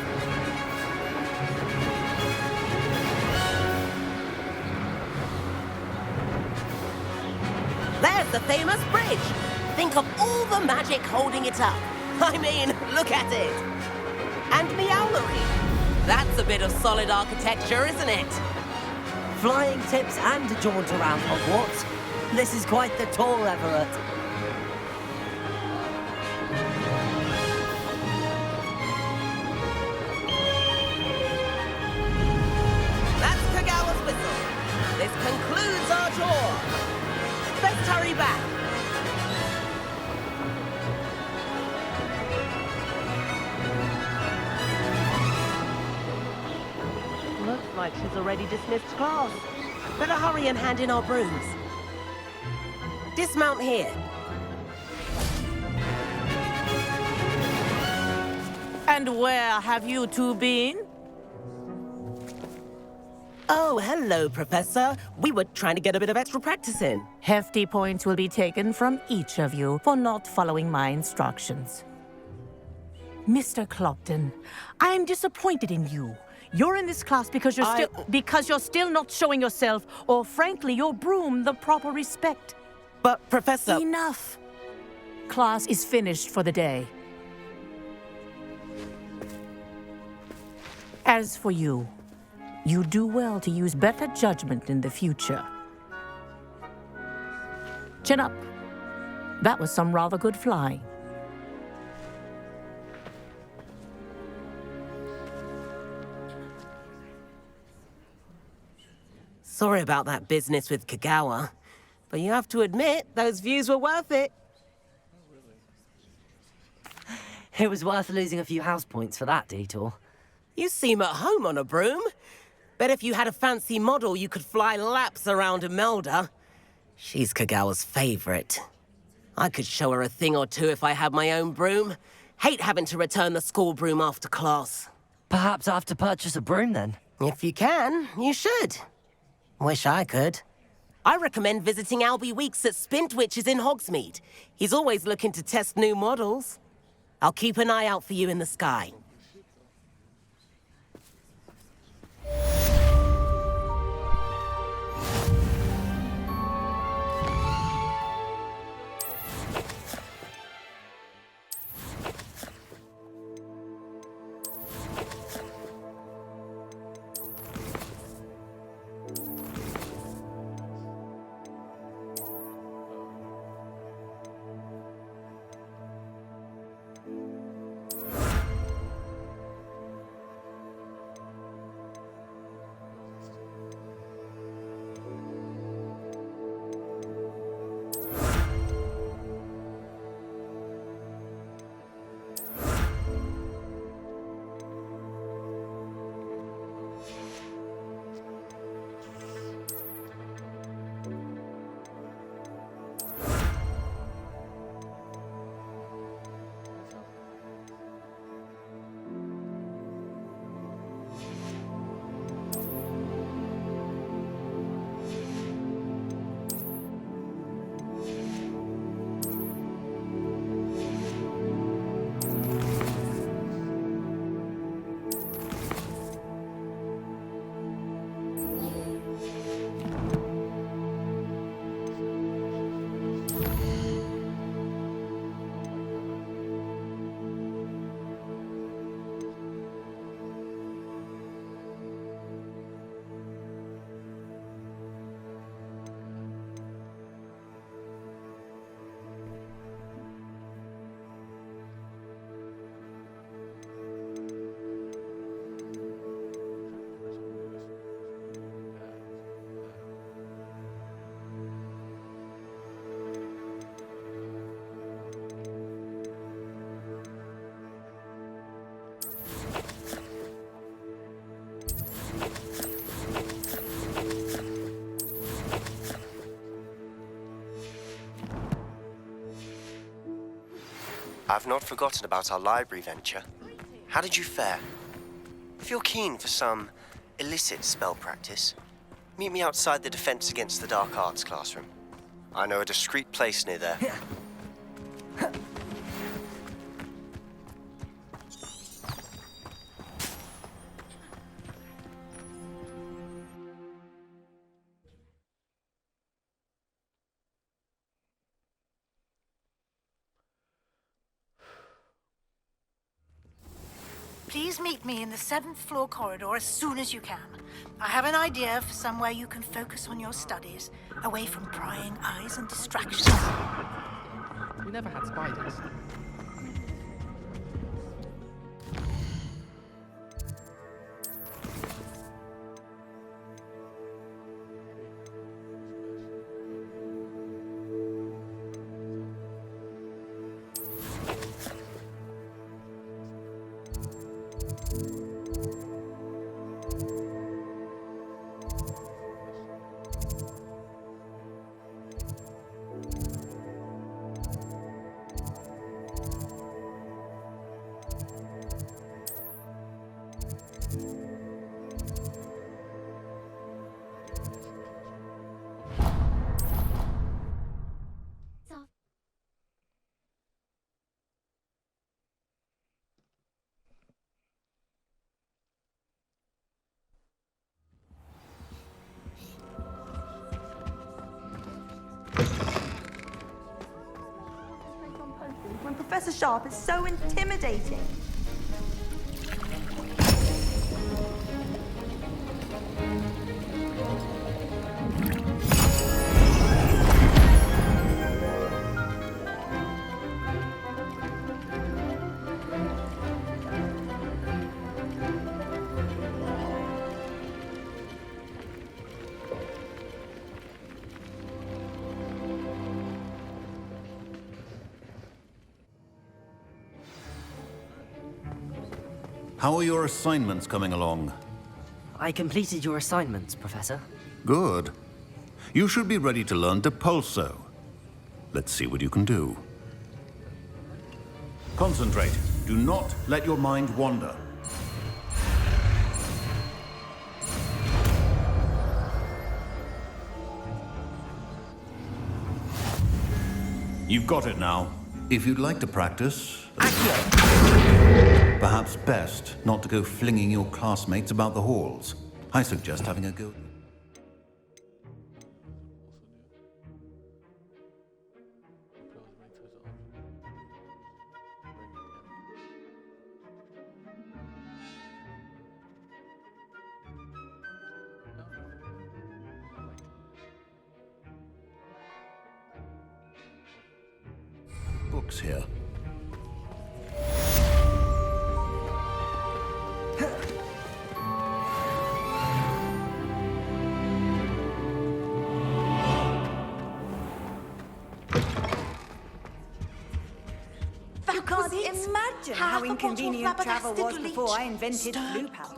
There's the famous bridge. Think of all the magic holding it up. I mean, look at it. And Meowlery. That's a bit of solid architecture, isn't it? Flying tips and a jaunt around Hogwarts. This is quite the tour, Everett. That's Kagawa's whistle. This concludes our tour. Let's hurry back. Looks like she's already dismissed class. Better hurry and hand in our brooms. Dismount here. And where have you two been? Oh, hello, Professor. We were trying to get a bit of extra practice in. Hefty points will be taken from each of you for not following my instructions. Mr. Clopton, I am disappointed in you. You're in this class because you're still not showing yourself, or frankly, your broom the proper respect. But, Professor... Enough. Class is finished for the day. As for you, you do well to use better judgment in the future. Chin up. That was some rather good flying. Sorry about that business with Kagawa, but you have to admit, those views were worth it. It was worth losing a few house points for that detour. You seem at home on a broom. Bet if you had a fancy model, you could fly laps around Imelda. She's Kagawa's favorite. I could show her a thing or two if I had my own broom. Hate having to return the school broom after class. Perhaps I have to purchase a broom then. If you can, you should. Wish I could. I recommend visiting Albie Weeks at Spintwitches in Hogsmeade. He's always looking to test new models. I'll keep an eye out for you in the sky. I've not forgotten about our library venture. How did you fare? If you're keen for some illicit spell practice, meet me outside the Defense Against the Dark Arts classroom. I know a discreet place near there. Please meet me in the 7th floor corridor as soon as you can. I have an idea for somewhere you can focus on your studies, away from prying eyes and distractions. We never had spiders. When Professor Sharp is so intimidating. How are your assignments coming along? I completed your assignments, Professor. Good. You should be ready to learn Depulso. Let's see what you can do. Concentrate. Do not let your mind wander. You've got it now. If you'd like to practice... Perhaps best not to go flinging your classmates about the halls. I suggest having a go... books here. You can't imagine how inconvenient travel was before I invented blue powder.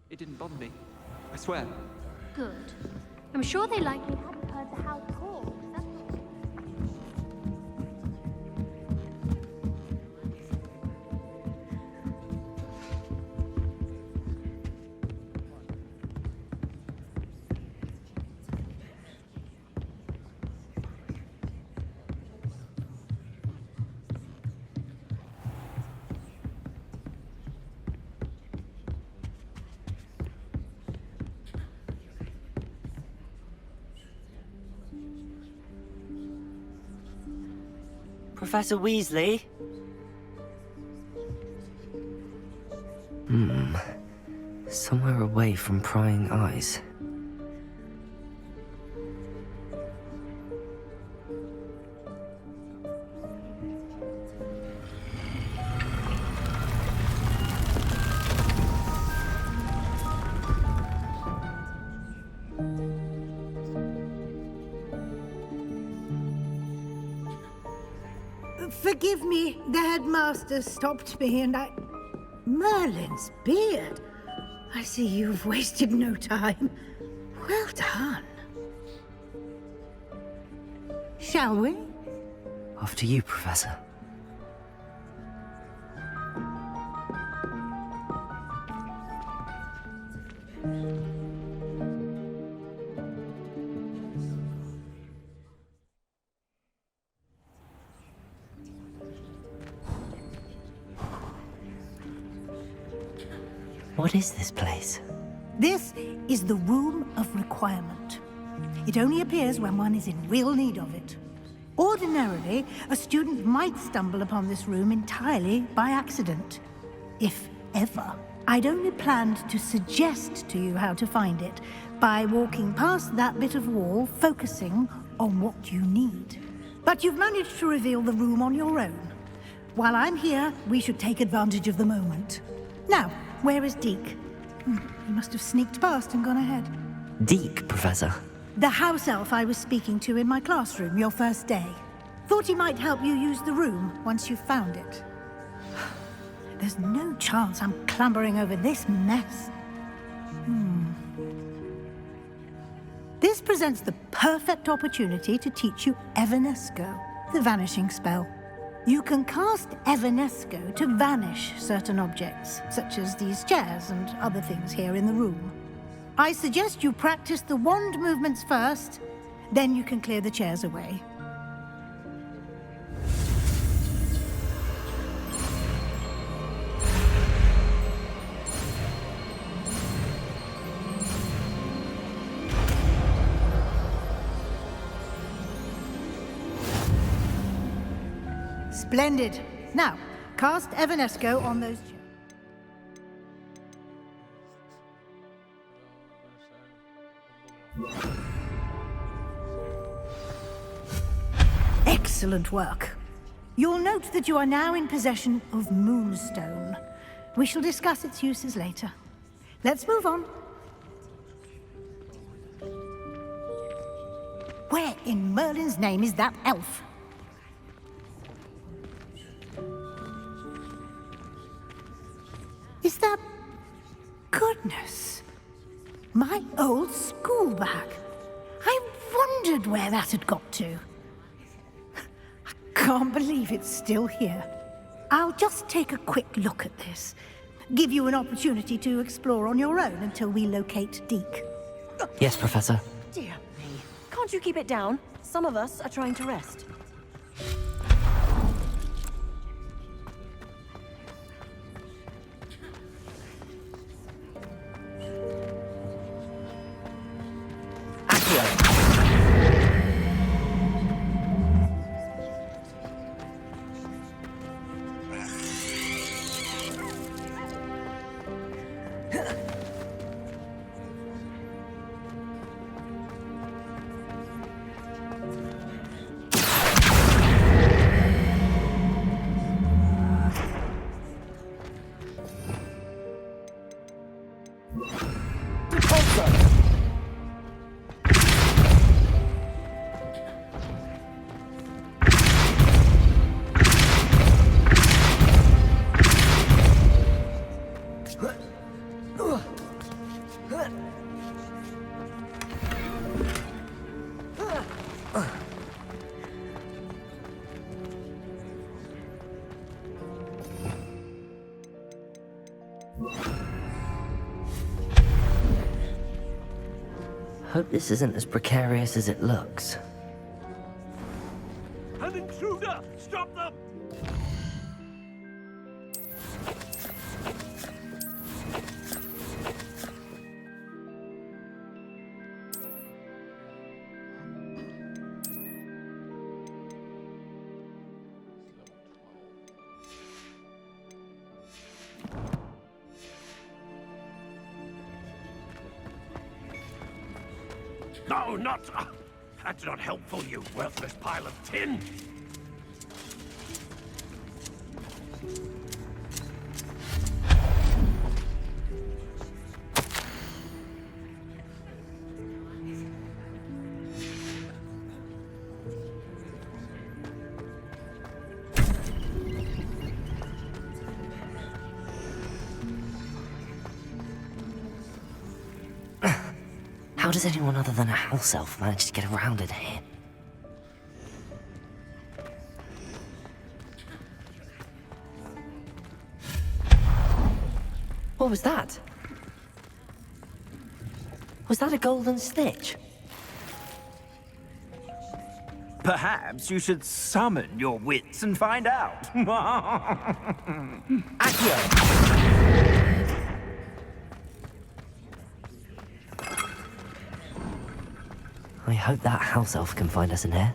It didn't bother me. I swear. Good. I'm sure they likely hadn't heard the house called. Professor Weasley? Somewhere away from prying eyes. Forgive me, the headmaster stopped me and I... Merlin's beard. I see you've wasted no time. Well done. Shall we? After you, Professor. What is this place? This is the Room of Requirement. It only appears when one is in real need of it. Ordinarily, a student might stumble upon this room entirely by accident. If ever. I'd only planned to suggest to you how to find it by walking past that bit of wall, focusing on what you need. But you've managed to reveal the room on your own. While I'm here, we should take advantage of the moment. Now, where is Deke? He must have sneaked past and gone ahead. Deke, Professor. The house elf I was speaking to in my classroom your first day. Thought he might help you use the room once you've found it. There's no chance I'm clambering over this mess. This presents the perfect opportunity to teach you Evanesco, the vanishing spell. You can cast Evanesco to vanish certain objects, such as these chairs and other things here in the room. I suggest you practice the wand movements first, then you can clear the chairs away. Splendid. Now, cast Evanesco on those chairs. Excellent work. You'll note that you are now in possession of Moonstone. We shall discuss its uses later. Let's move on. Where in Merlin's name is that elf? Is that goodness. My old school bag. I wondered where that had got to. I can't believe it's still here. I'll just take a quick look at this. Give you an opportunity to explore on your own until we locate Deke. Yes, Professor. Dear me. Can't you keep it down? Some of us are trying to rest. Hope this isn't as precarious as it looks. An intruder! Stop them! No, not... that's not helpful, you worthless pile of tin! How does anyone other than a house elf manage to get around in here? What was that? Was that a golden snitch? Perhaps you should summon your wits and find out. Accio! I hope that house elf can find us in here.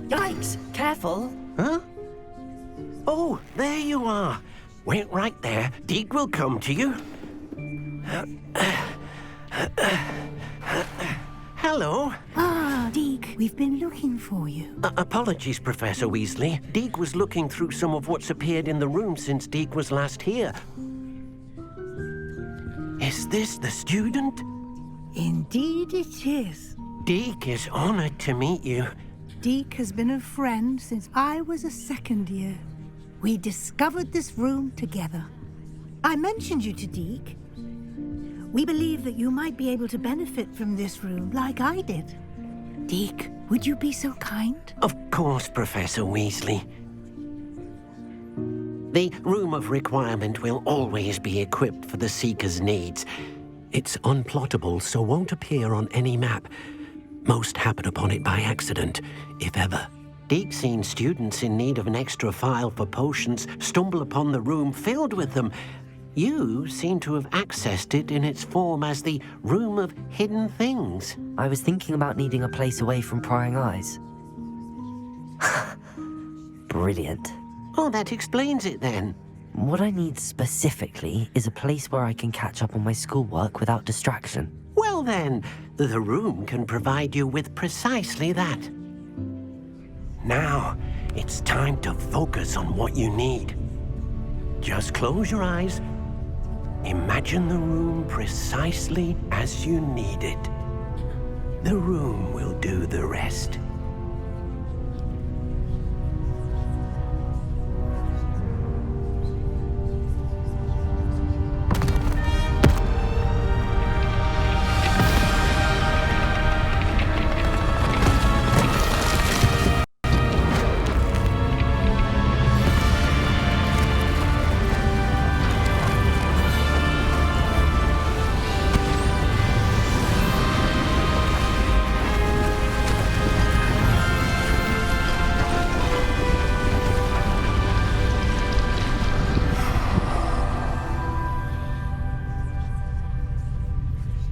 Yikes! Careful! Huh? Oh, there you are. Wait right there. Deke will come to you. Hello. Ah, Deke, we've been looking for you. Apologies, Professor Weasley. Deke was looking through some of what's appeared in the room since Deke was last here. Is this the student? Indeed it is. Deke is honored to meet you. Deke has been a friend since I was a second year. We discovered this room together. I mentioned you to Deke. We believe that you might be able to benefit from this room like I did. Deke, would you be so kind? Of course, Professor Weasley. The Room of Requirement will always be equipped for the Seeker's needs. It's unplottable, so won't appear on any map. Most happen upon it by accident, if ever. Deke's seen students in need of an extra file for potions stumble upon the room filled with them. You seem to have accessed it in its form as the Room of Hidden Things. I was thinking about needing a place away from prying eyes. Brilliant. Oh, that explains it then. What I need specifically is a place where I can catch up on my schoolwork without distraction. Well then, the room can provide you with precisely that. Now, it's time to focus on what you need. Just close your eyes. Imagine the room precisely as you need it. The room will do the rest.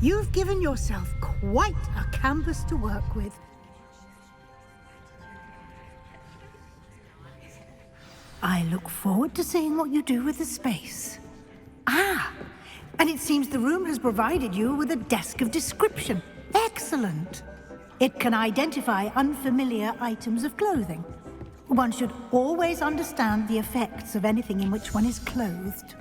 You've given yourself quite a canvas to work with. I look forward to seeing what you do with the space. Ah, and it seems the room has provided you with a desk of description. Excellent. It can identify unfamiliar items of clothing. One should always understand the effects of anything in which one is clothed.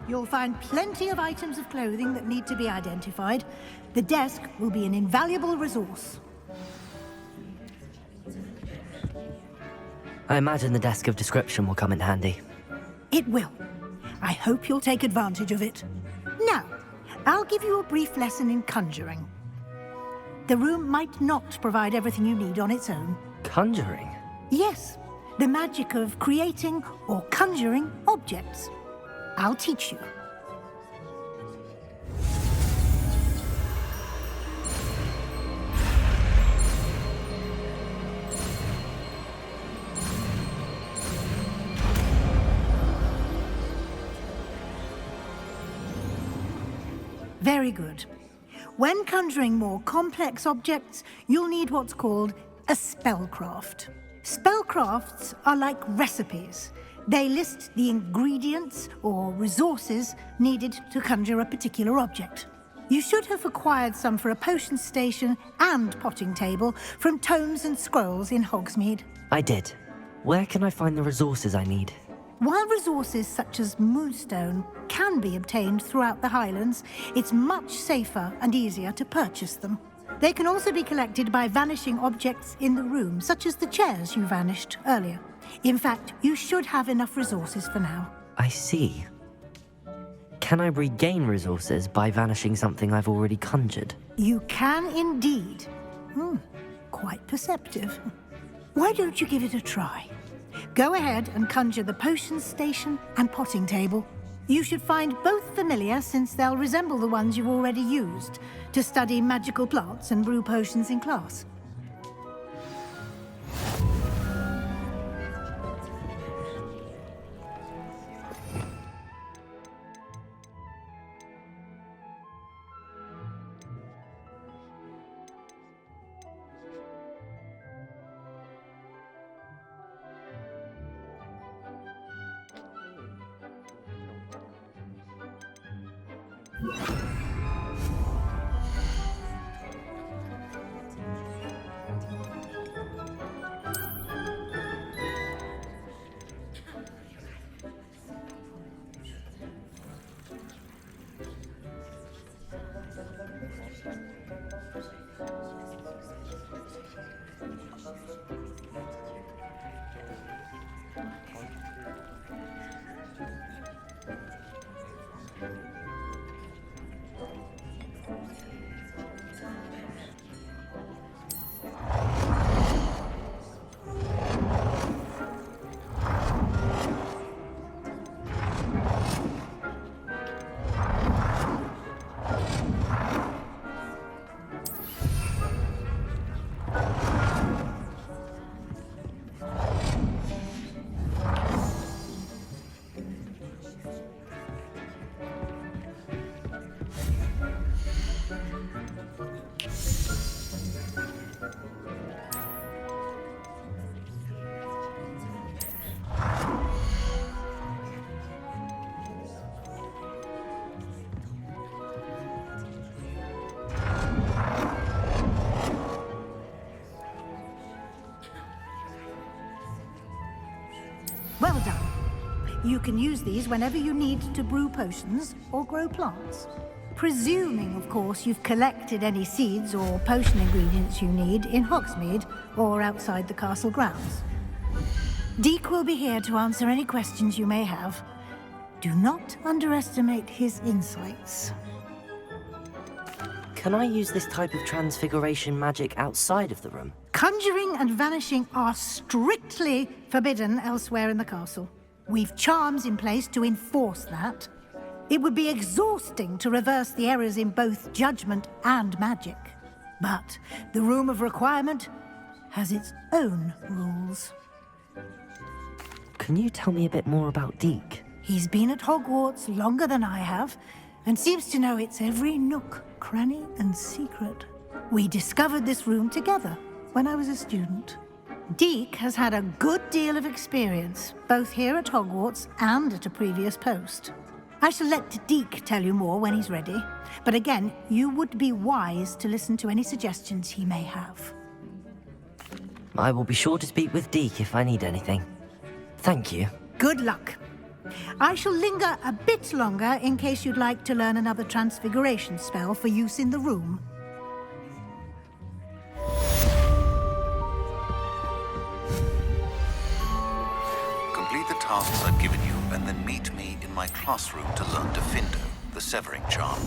You'll find plenty of items of clothing that need to be identified. The desk will be an invaluable resource. I imagine the desk of description will come in handy. It will. I hope you'll take advantage of it. Now, I'll give you a brief lesson in conjuring. The room might not provide everything you need on its own. Conjuring? Yes, the magic of creating or conjuring objects. I'll teach you. Very good. When conjuring more complex objects, you'll need what's called a spellcraft. Spellcrafts are like recipes. They list the ingredients or resources needed to conjure a particular object. You should have acquired some for a potion station and potting table from tomes and scrolls in Hogsmeade. I did. Where can I find the resources I need? While resources such as moonstone can be obtained throughout the Highlands, it's much safer and easier to purchase them. They can also be collected by vanishing objects in the room, such as the chairs you vanished earlier. In fact, you should have enough resources for now. I see. Can I regain resources by vanishing something I've already conjured? You can indeed. Quite perceptive. Why don't you give it a try? Go ahead and conjure the potion station and potting table. You should find both familiar, since they'll resemble the ones you've already used to study magical plants and brew potions in class. Well done. You can use these whenever you need to brew potions or grow plants. Presuming, of course, you've collected any seeds or potion ingredients you need in Hogsmeade or outside the castle grounds. Deek will be here to answer any questions you may have. Do not underestimate his insights. Can I use this type of transfiguration magic outside of the room? Conjuring and vanishing are strictly forbidden elsewhere in the castle. We've charms in place to enforce that. It would be exhausting to reverse the errors in both judgment and magic. But the Room of Requirement has its own rules. Can you tell me a bit more about Deek? He's been at Hogwarts longer than I have, and seems to know its every nook, cranny, and secret. We discovered this room together when I was a student. Deek has had a good deal of experience, both here at Hogwarts and at a previous post. I shall let Deek tell you more when he's ready, but again, you would be wise to listen to any suggestions he may have. I will be sure to speak with Deek if I need anything. Thank you. Good luck. I shall linger a bit longer in case you'd like to learn another transfiguration spell for use in the room. Complete the tasks I've given you, and then meet me in my classroom to learn Defindo, the Severing Charm.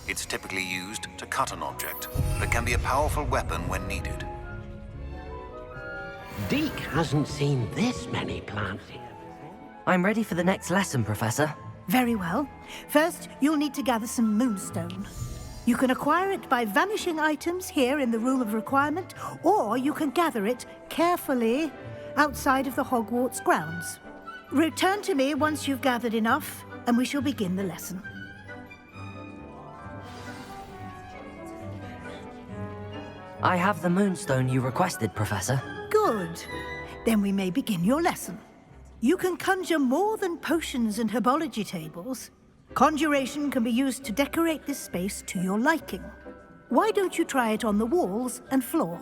It's typically used to cut an object, but can be a powerful weapon when needed. Deke hasn't seen this many plants. I'm ready for the next lesson, Professor. Very well. First, you'll need to gather some moonstone. You can acquire it by vanishing items here in the Room of Requirement, or you can gather it carefully outside of the Hogwarts grounds. Return to me once you've gathered enough, and we shall begin the lesson. I have the moonstone you requested, Professor. Good. Then we may begin your lesson. You can conjure more than potions and herbology tables. Conjuration can be used to decorate this space to your liking. Why don't you try it on the walls and floor?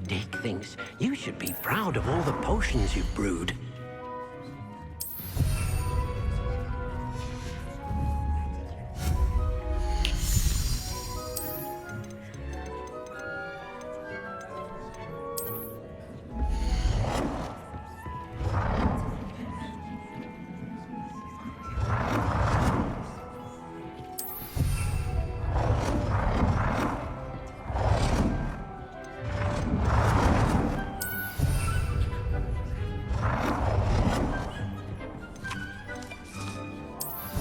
Deke thinks you should be proud of all the potions you've brewed.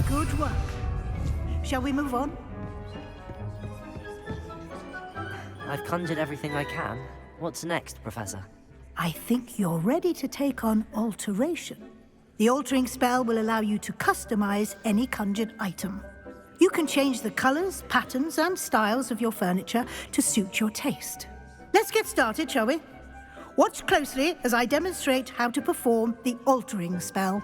Good work. Shall we move on? I've conjured everything I can. What's next, Professor? I think you're ready to take on alteration. The altering spell will allow you to customize any conjured item. You can change the colors, patterns, and styles of your furniture to suit your taste. Let's get started, shall we? Watch closely as I demonstrate how to perform the altering spell.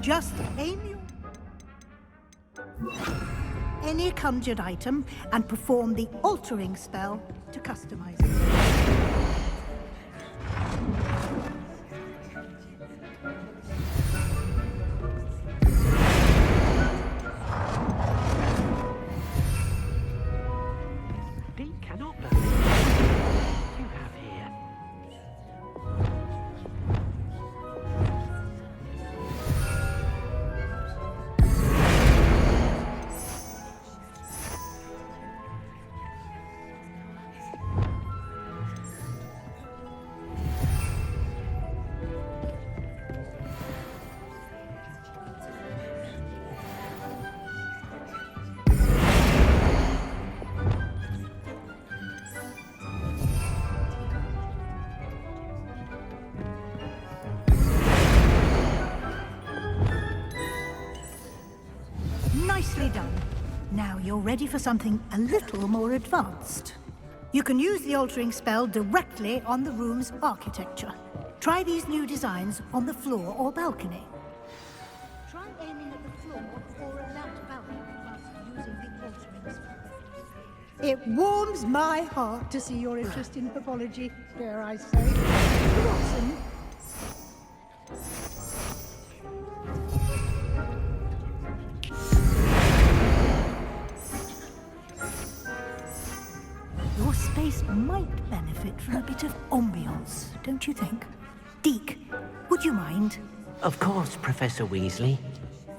Just aim any conjured item and perform the altering spell to customize it. Deke cannot believe what you have here. Nicely done. Now you're ready for something a little more advanced. You can use the altering spell directly on the room's architecture. Try these new designs on the floor or balcony. Try aiming at the floor or a that balcony whilst using the altering spell. It warms my heart to see your interest in herbology, dare I say. Watson. Your space might benefit from a bit of ambiance, don't you think? Deke, would you mind? Of course, Professor Weasley.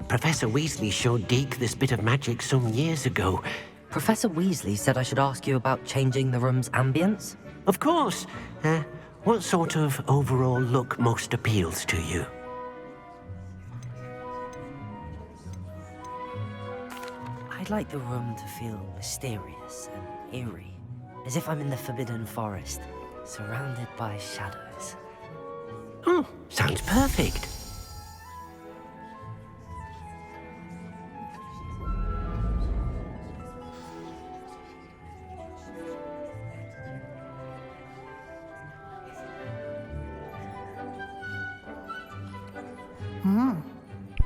Professor Weasley showed Deke this bit of magic some years ago. Professor Weasley said I should ask you about changing the room's ambience? Of course. What sort of overall look most appeals to you? I'd like the room to feel mysterious and eerie, as if I'm in the Forbidden Forest, surrounded by shadows. Oh, sounds perfect.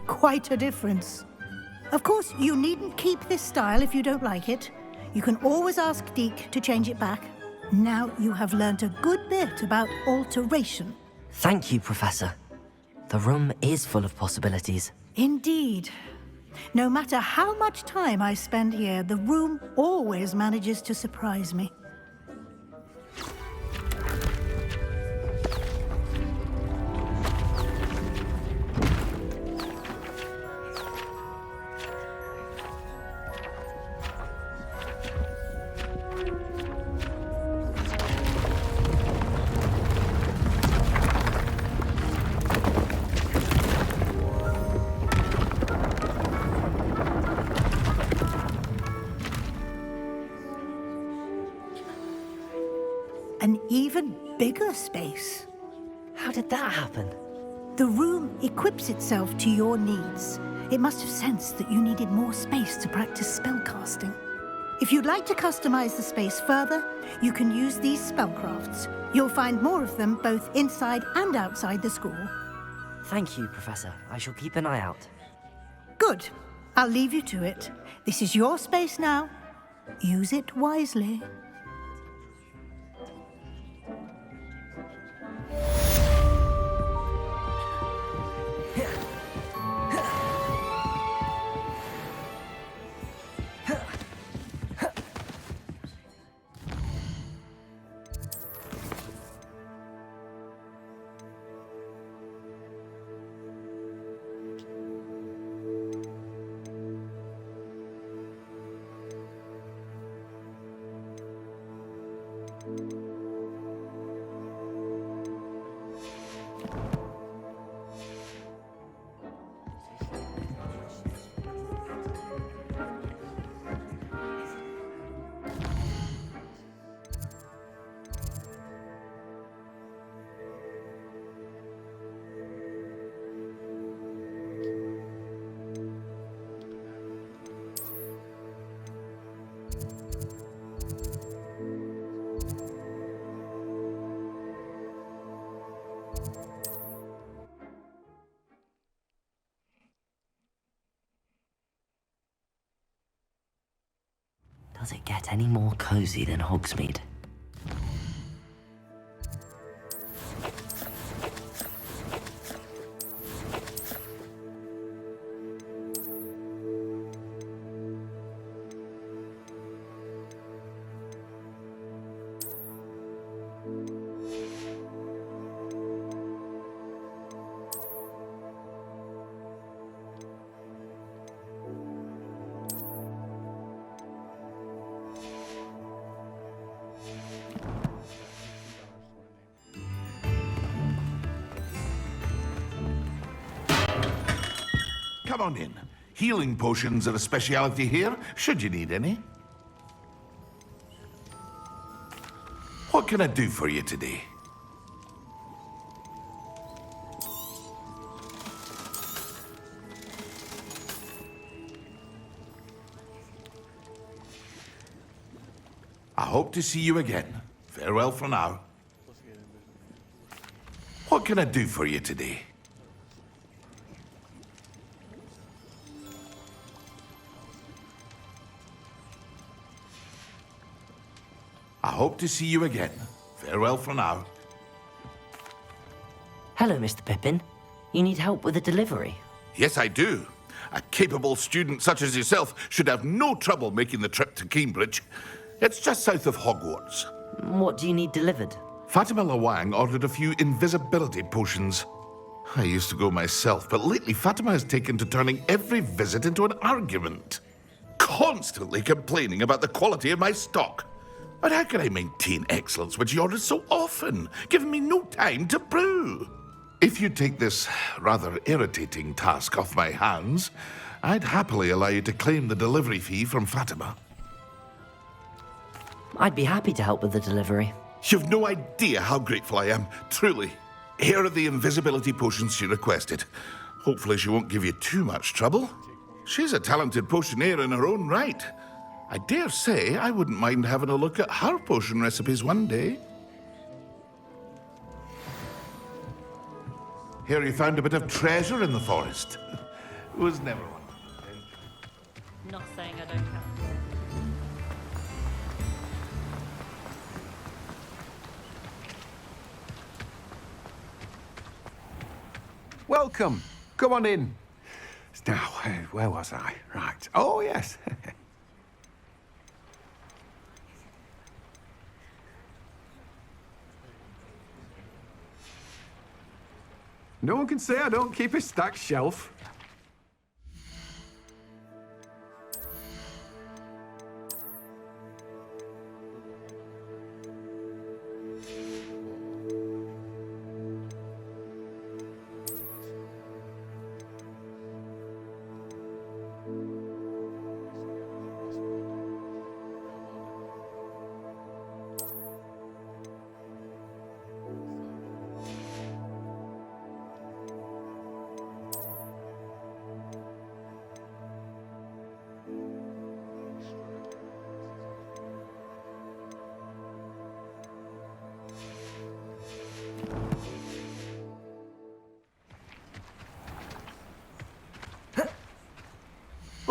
Quite a difference. Of course, you needn't keep this style if you don't like it. You can always ask Deke to change it back. Now you have learnt a good bit about alteration. Thank you, Professor. The room is full of possibilities. Indeed. No matter how much time I spend here, the room always manages to surprise me. An even bigger space. How did that happen? The room equips itself to your needs. It must have sensed that you needed more space to practice spellcasting. If you'd like to customize the space further, you can use these spellcrafts. You'll find more of them both inside and outside the school. Thank you, Professor. I shall keep an eye out. Good. I'll leave you to it. This is your space now. Use it wisely. Does it get any more cozy than Hogsmeade? Come on in. Healing potions are a speciality here, should you need any. What can I do for you today? hope to see you again. Farewell for now. What can I do for you today? I hope to see you again. Farewell for now. Hello, Mr. Pippin. You need help with a delivery? Yes, I do. A capable student such as yourself should have no trouble making the trip to Cambridge. It's just south of Hogwarts. What do you need delivered? Fatima Lawang ordered a few invisibility potions. I used to go myself, but lately Fatima has taken to turning every visit into an argument. Constantly complaining about the quality of my stock. But how can I maintain excellence when she orders so often, giving me no time to brew? If you take this rather irritating task off my hands, I'd happily allow you to claim the delivery fee from Fatima. I'd be happy to help with the delivery. You've no idea how grateful I am, truly. Here are the invisibility potions she requested. Hopefully she won't give you too much trouble. She's a talented potioneer in her own right. I dare say I wouldn't mind having a look at her potion recipes one day. Here you found a bit of treasure in the forest. Was never one. Not saying I don't count. Welcome. Come on in. Now, where was I? Right. Oh, yes. No one can say I don't keep a stacked shelf.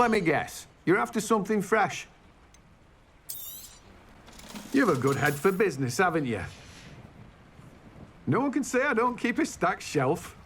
Let me guess. You're after something fresh. You've a good head for business, haven't you? No one can say I don't keep a stacked shelf.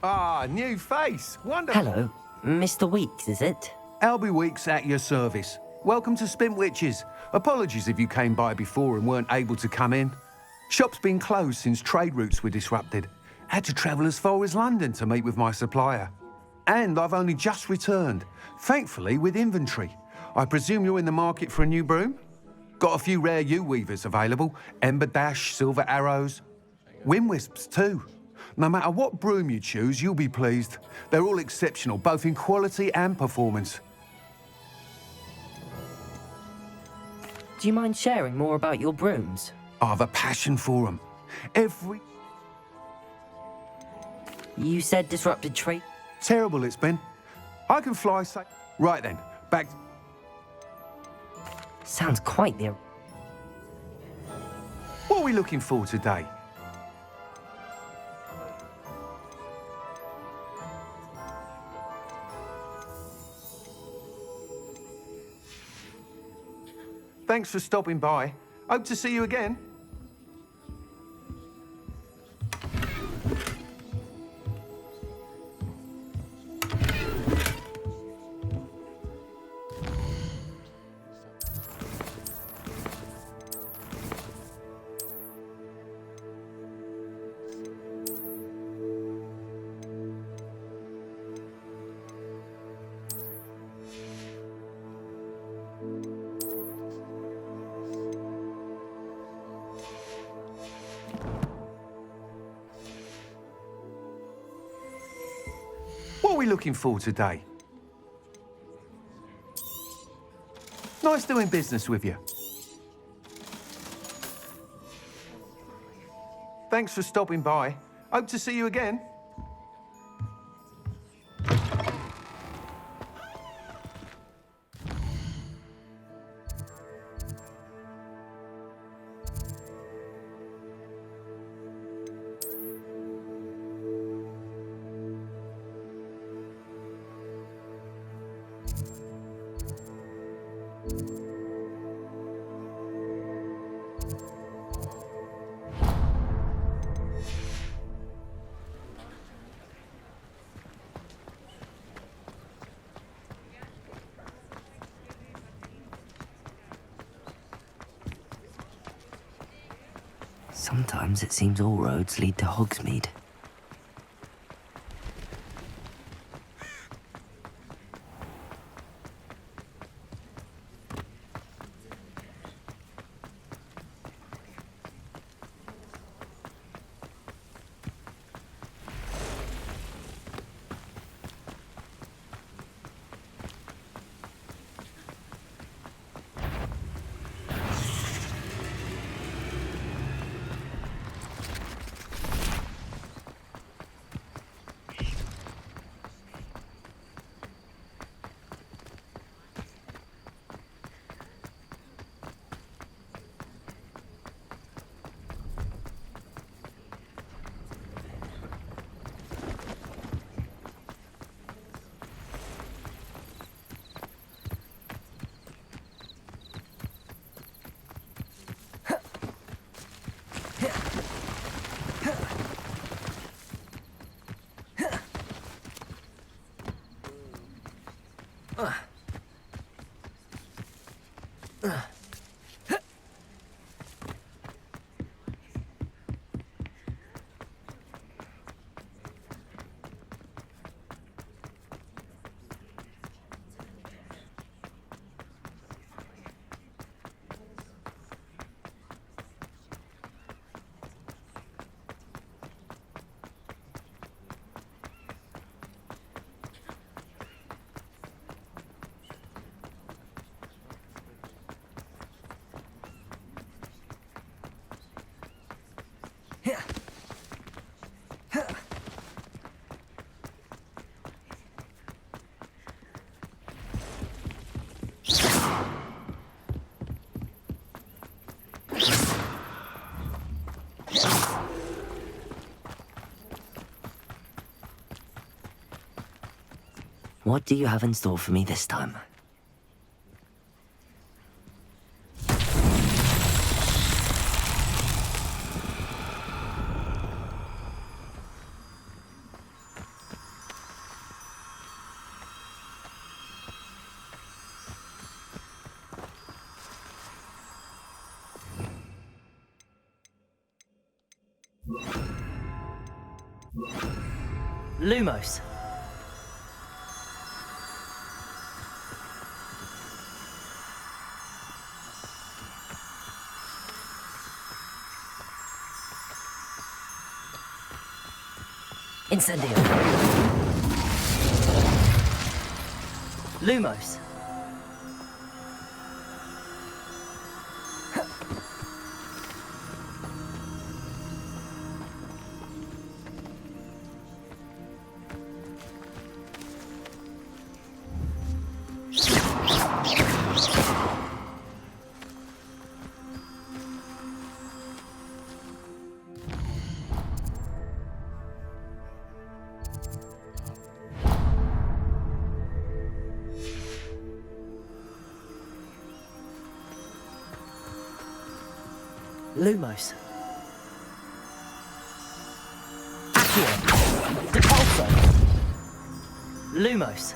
Ah, new face. Wonderful. Hello, Mr. Weeks, is it? Albie Weeks at your service. Welcome to Spint Witches. Apologies if you came by before and weren't able to come in. Shop's been closed since trade routes were disrupted. Had to travel as far as London to meet with my supplier. And I've only just returned, thankfully with inventory. I presume you're in the market for a new broom? Got a few rare yew-weavers available. Ember Dash, Silver Arrows. Wind Wisps too. No matter what broom you choose, you'll be pleased. They're all exceptional, both in quality and performance. Do you mind sharing more about your brooms? I've a passion for them. You said disrupted trade? Terrible it's been. I can fly safe. Right then, back... Sounds quite the... What are we looking for today? Thanks for stopping by. Hope to see you again. What are we looking for today? Nice doing business with you. Thanks for stopping by. Hope to see you again. Sometimes it seems all roads lead to Hogsmeade. What do you have in store for me this time? Lumos. Incendio. Lumos. Lumos. Accio. Depulso. Lumos.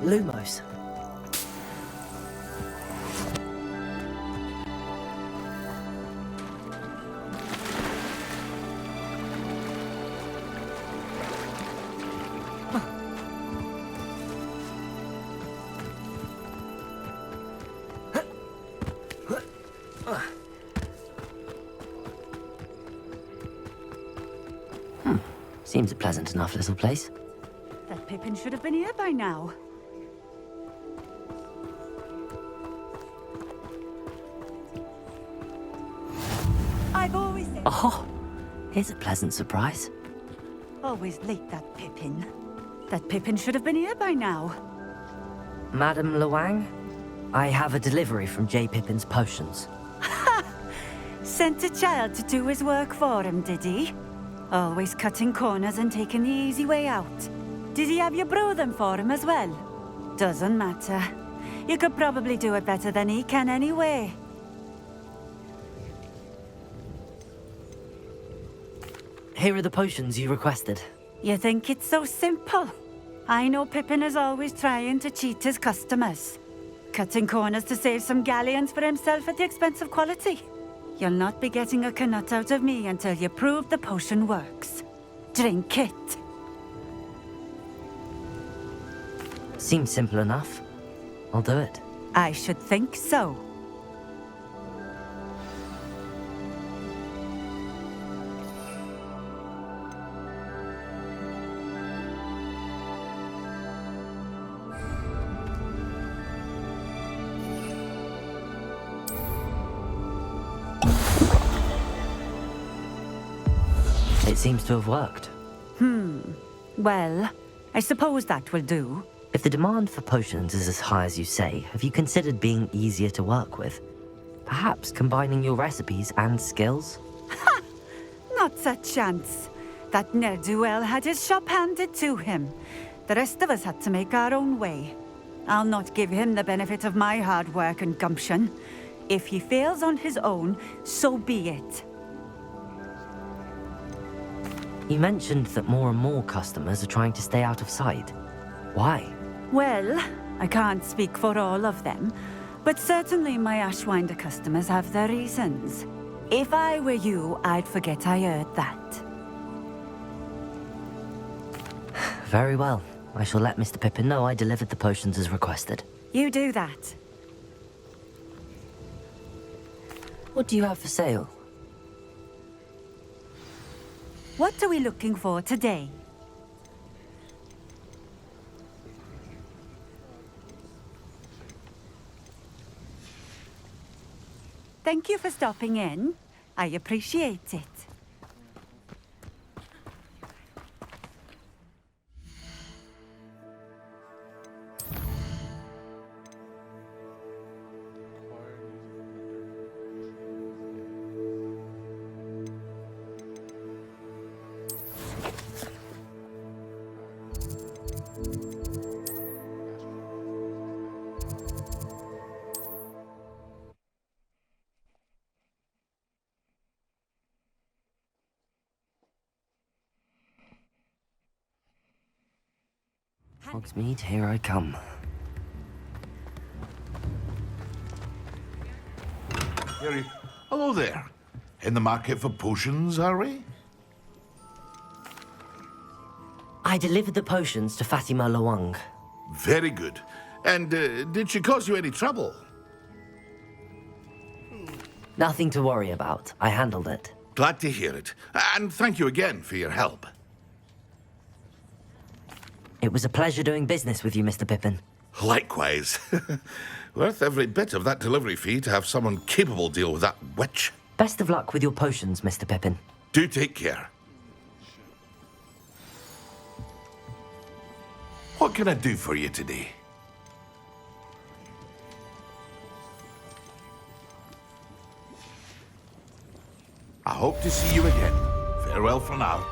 Lumos. Seems a pleasant enough little place. That Pippin should have been here by now. I've always said... Oh, here's a pleasant surprise. Always late, that Pippin. That Pippin should have been here by now. Madame Luang, I have a delivery from J. Pippin's potions. Sent a child to do his work for him, did he? Always cutting corners and taking the easy way out. Did he have you brew them for him as well? Doesn't matter. You could probably do it better than he can anyway. Here are the potions you requested. You think it's so simple? I know Pippin is always trying to cheat his customers. Cutting corners to save some galleons for himself at the expense of quality. You'll not be getting a canut out of me until you prove the potion works. Drink it. Seems simple enough. I'll do it. I should think so. It seems to have worked. Well, I suppose that will do. If the demand for potions is as high as you say, have you considered being easier to work with? Perhaps combining your recipes and skills? Not a chance. That ne'er-do-well had his shop handed to him. The rest of us had to make our own way. I'll not give him the benefit of my hard work and gumption. If he fails on his own, so be it. You mentioned that more and more customers are trying to stay out of sight. Why? Well, I can't speak for all of them, but certainly my Ashwinder customers have their reasons. If I were you, I'd forget I heard that. Very well. I shall let Mr. Pippin know I delivered the potions as requested. You do that. What do you have for sale? What are we looking for today? Thank you for stopping in. I appreciate it. Hogsmeade, here I come. Harry, hello there. In the market for potions, are we? I delivered the potions to Fatima Luang. Very good. And did she cause you any trouble? Nothing to worry about. I handled it. Glad to hear it. And thank you again for your help. It was a pleasure doing business with you, Mr. Pippin. Likewise. Worth every bit of that delivery fee to have someone capable deal with that witch. Best of luck with your potions, Mr. Pippin. Do take care. What can I do for you today? I hope to see you again. Farewell for now.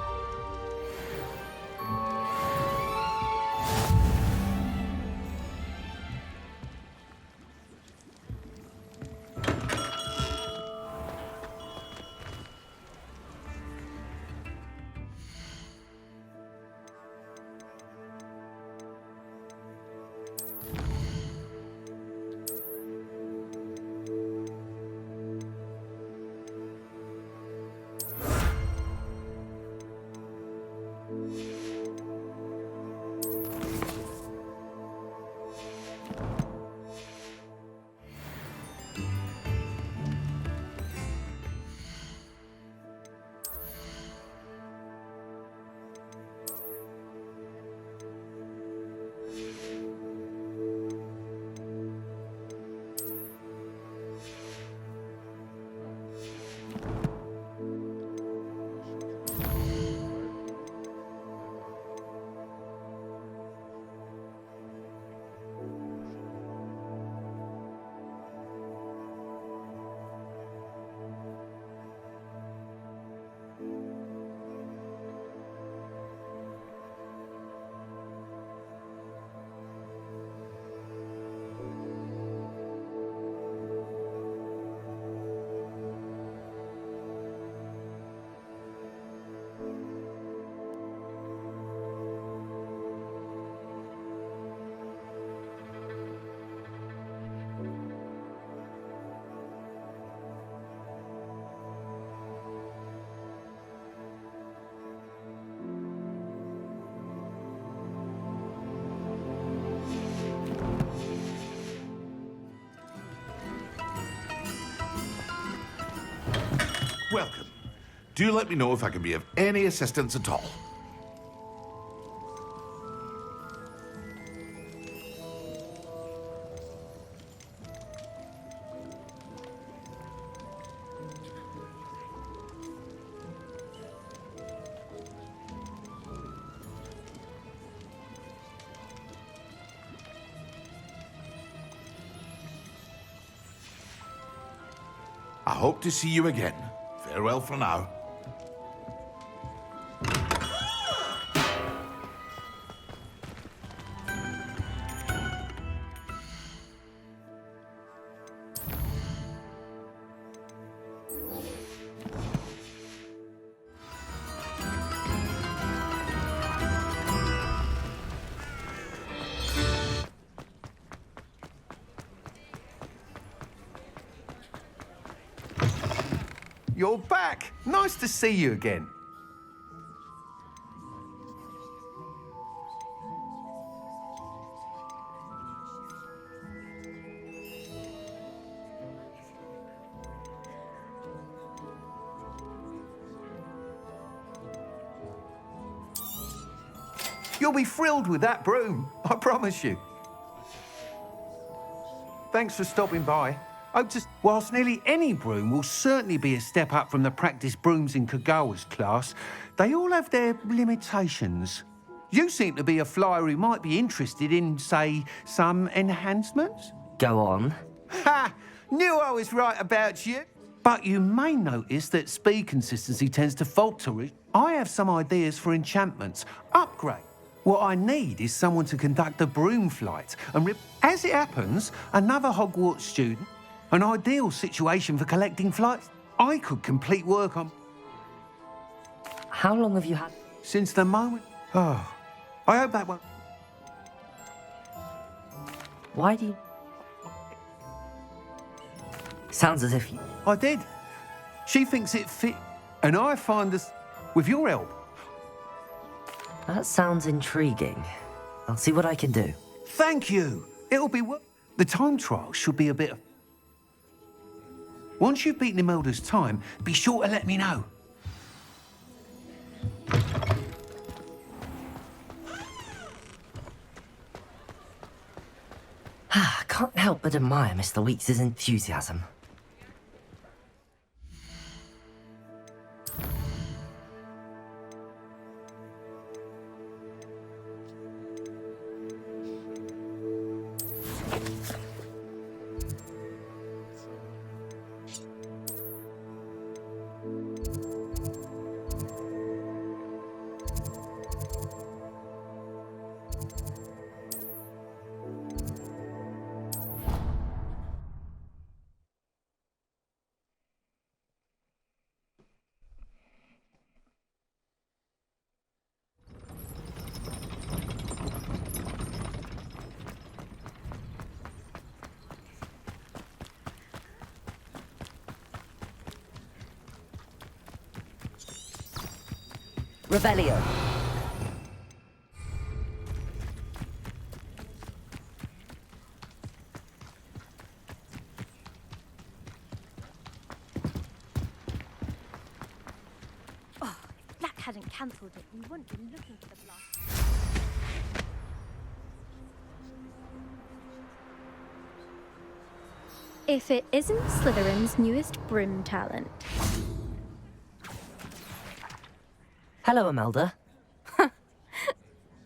Welcome. Do let me know if I can be of any assistance at all. I hope to see you again. Farewell for now. You're back! Nice to see you again. You'll be thrilled with that broom, I promise you. Thanks for stopping by. Whilst nearly any broom will certainly be a step up from the practice brooms in Kagawa's class, they all have their limitations. You seem to be a flyer who might be interested in, say, some enhancements? Go on. Ha! Knew I was right about you. But you may notice that speed consistency tends to falter. I have some ideas for enchantments. Upgrade. What I need is someone to conduct a broom flight. And as it happens, another Hogwarts student. An ideal situation for collecting flights. I could complete work on... How long have you had? Since the moment... Oh, I hope that won't... Why do you... Sounds as if you... I did. She thinks it fit, and I find this... With your help. That sounds intriguing. I'll see what I can do. Thank you. It'll be work. The time trial should be a bit of... Once you've beaten Imelda's time, be sure to let me know. I can't help but admire Mr. Weeks' enthusiasm. Revelio. Oh, if Black hadn't cancelled it, we wouldn't be looking for the blast. If it isn't Slytherin's newest broom talent. Hello, Imelda.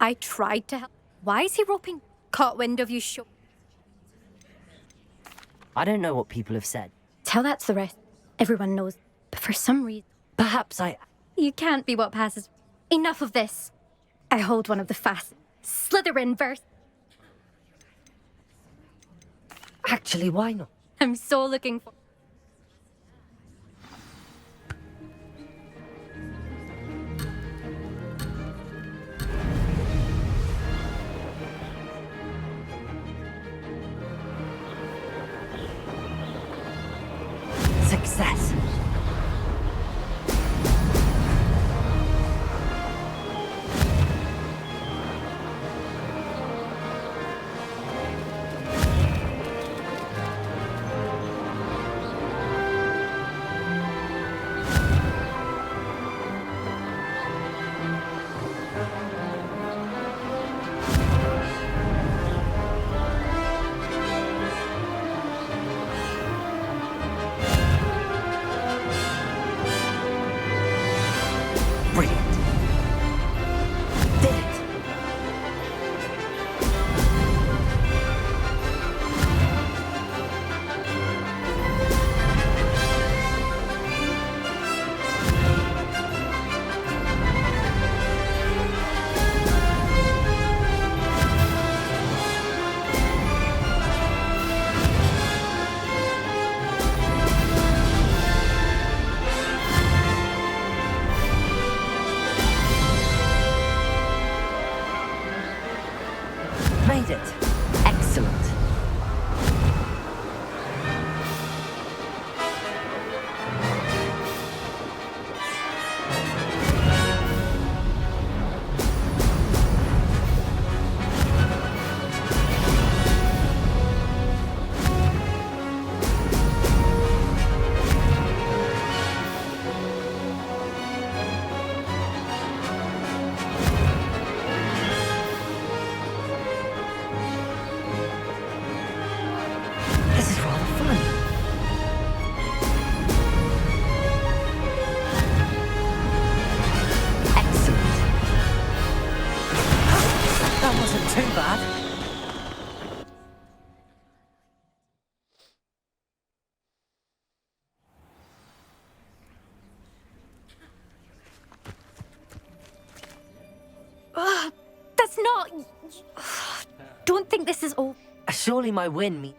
I tried to help. Why is he roping? Caught wind of you show. I don't know what people have said. Tell that to the rest. Everyone knows. But for some reason... Perhaps I... You can't be what passes. Enough of this. I hold one of the fast Slytherin verse. Actually, why not? I'm so looking for... Success. made it. Excellent. This is rather fun. Excellent. That wasn't too bad. That's not... Don't think this is all... Surely my win means...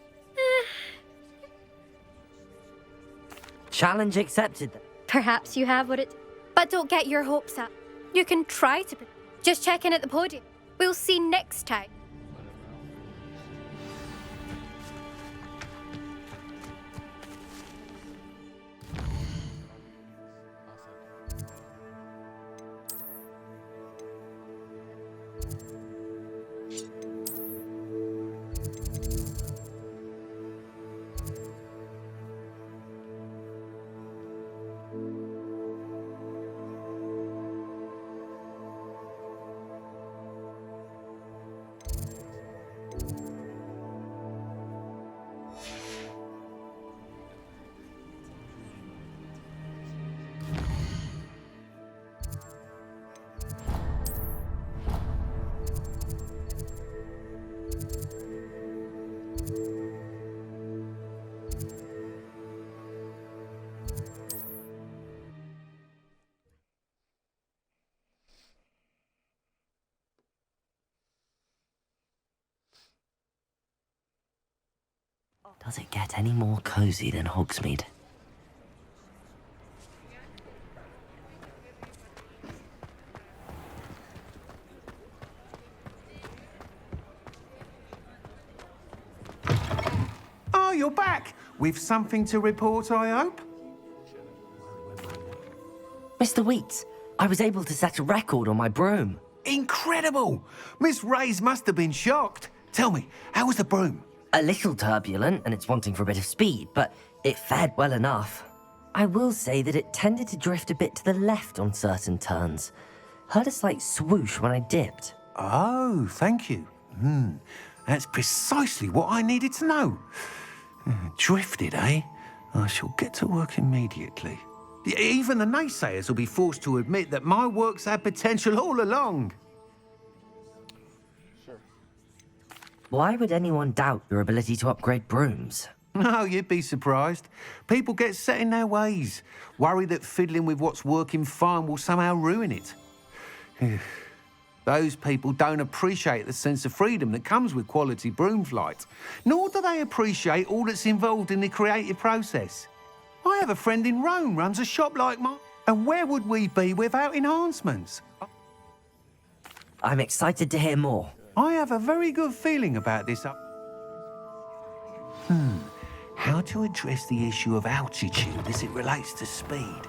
Challenge accepted. Perhaps you have what it... But don't get your hopes up. You can try to... Just check in at the podium. We'll see next time. Does it get any more cozy than Hogsmeade? Oh, you're back! With something to report, I hope? Mr. Wheats, I was able to set a record on my broom. Incredible! Miss Ray's must have been shocked. Tell me, how was the broom? A little turbulent, and it's wanting for a bit of speed, but it fared well enough. I will say that it tended to drift a bit to the left on certain turns. Heard a slight swoosh when I dipped. Oh, thank you. That's precisely what I needed to know. Drifted, eh? I shall get to work immediately. Even the naysayers will be forced to admit that my work's had potential all along. Why would anyone doubt your ability to upgrade brooms? No, you'd be surprised. People get set in their ways, worry that fiddling with what's working fine will somehow ruin it. Those people don't appreciate the sense of freedom that comes with quality broom flight, nor do they appreciate all that's involved in the creative process. I have a friend in Rome runs a shop like mine, and where would we be without enhancements? I'm excited to hear more. I have a very good feeling about this. How to address the issue of altitude as it relates to speed?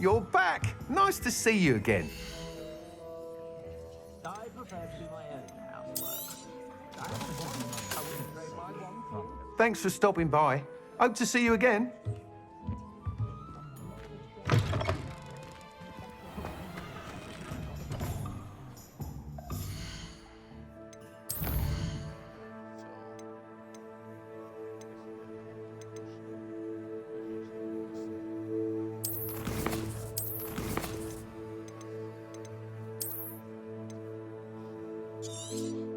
you're back. Nice to see you again. Thanks for stopping by. Hope to see you again. you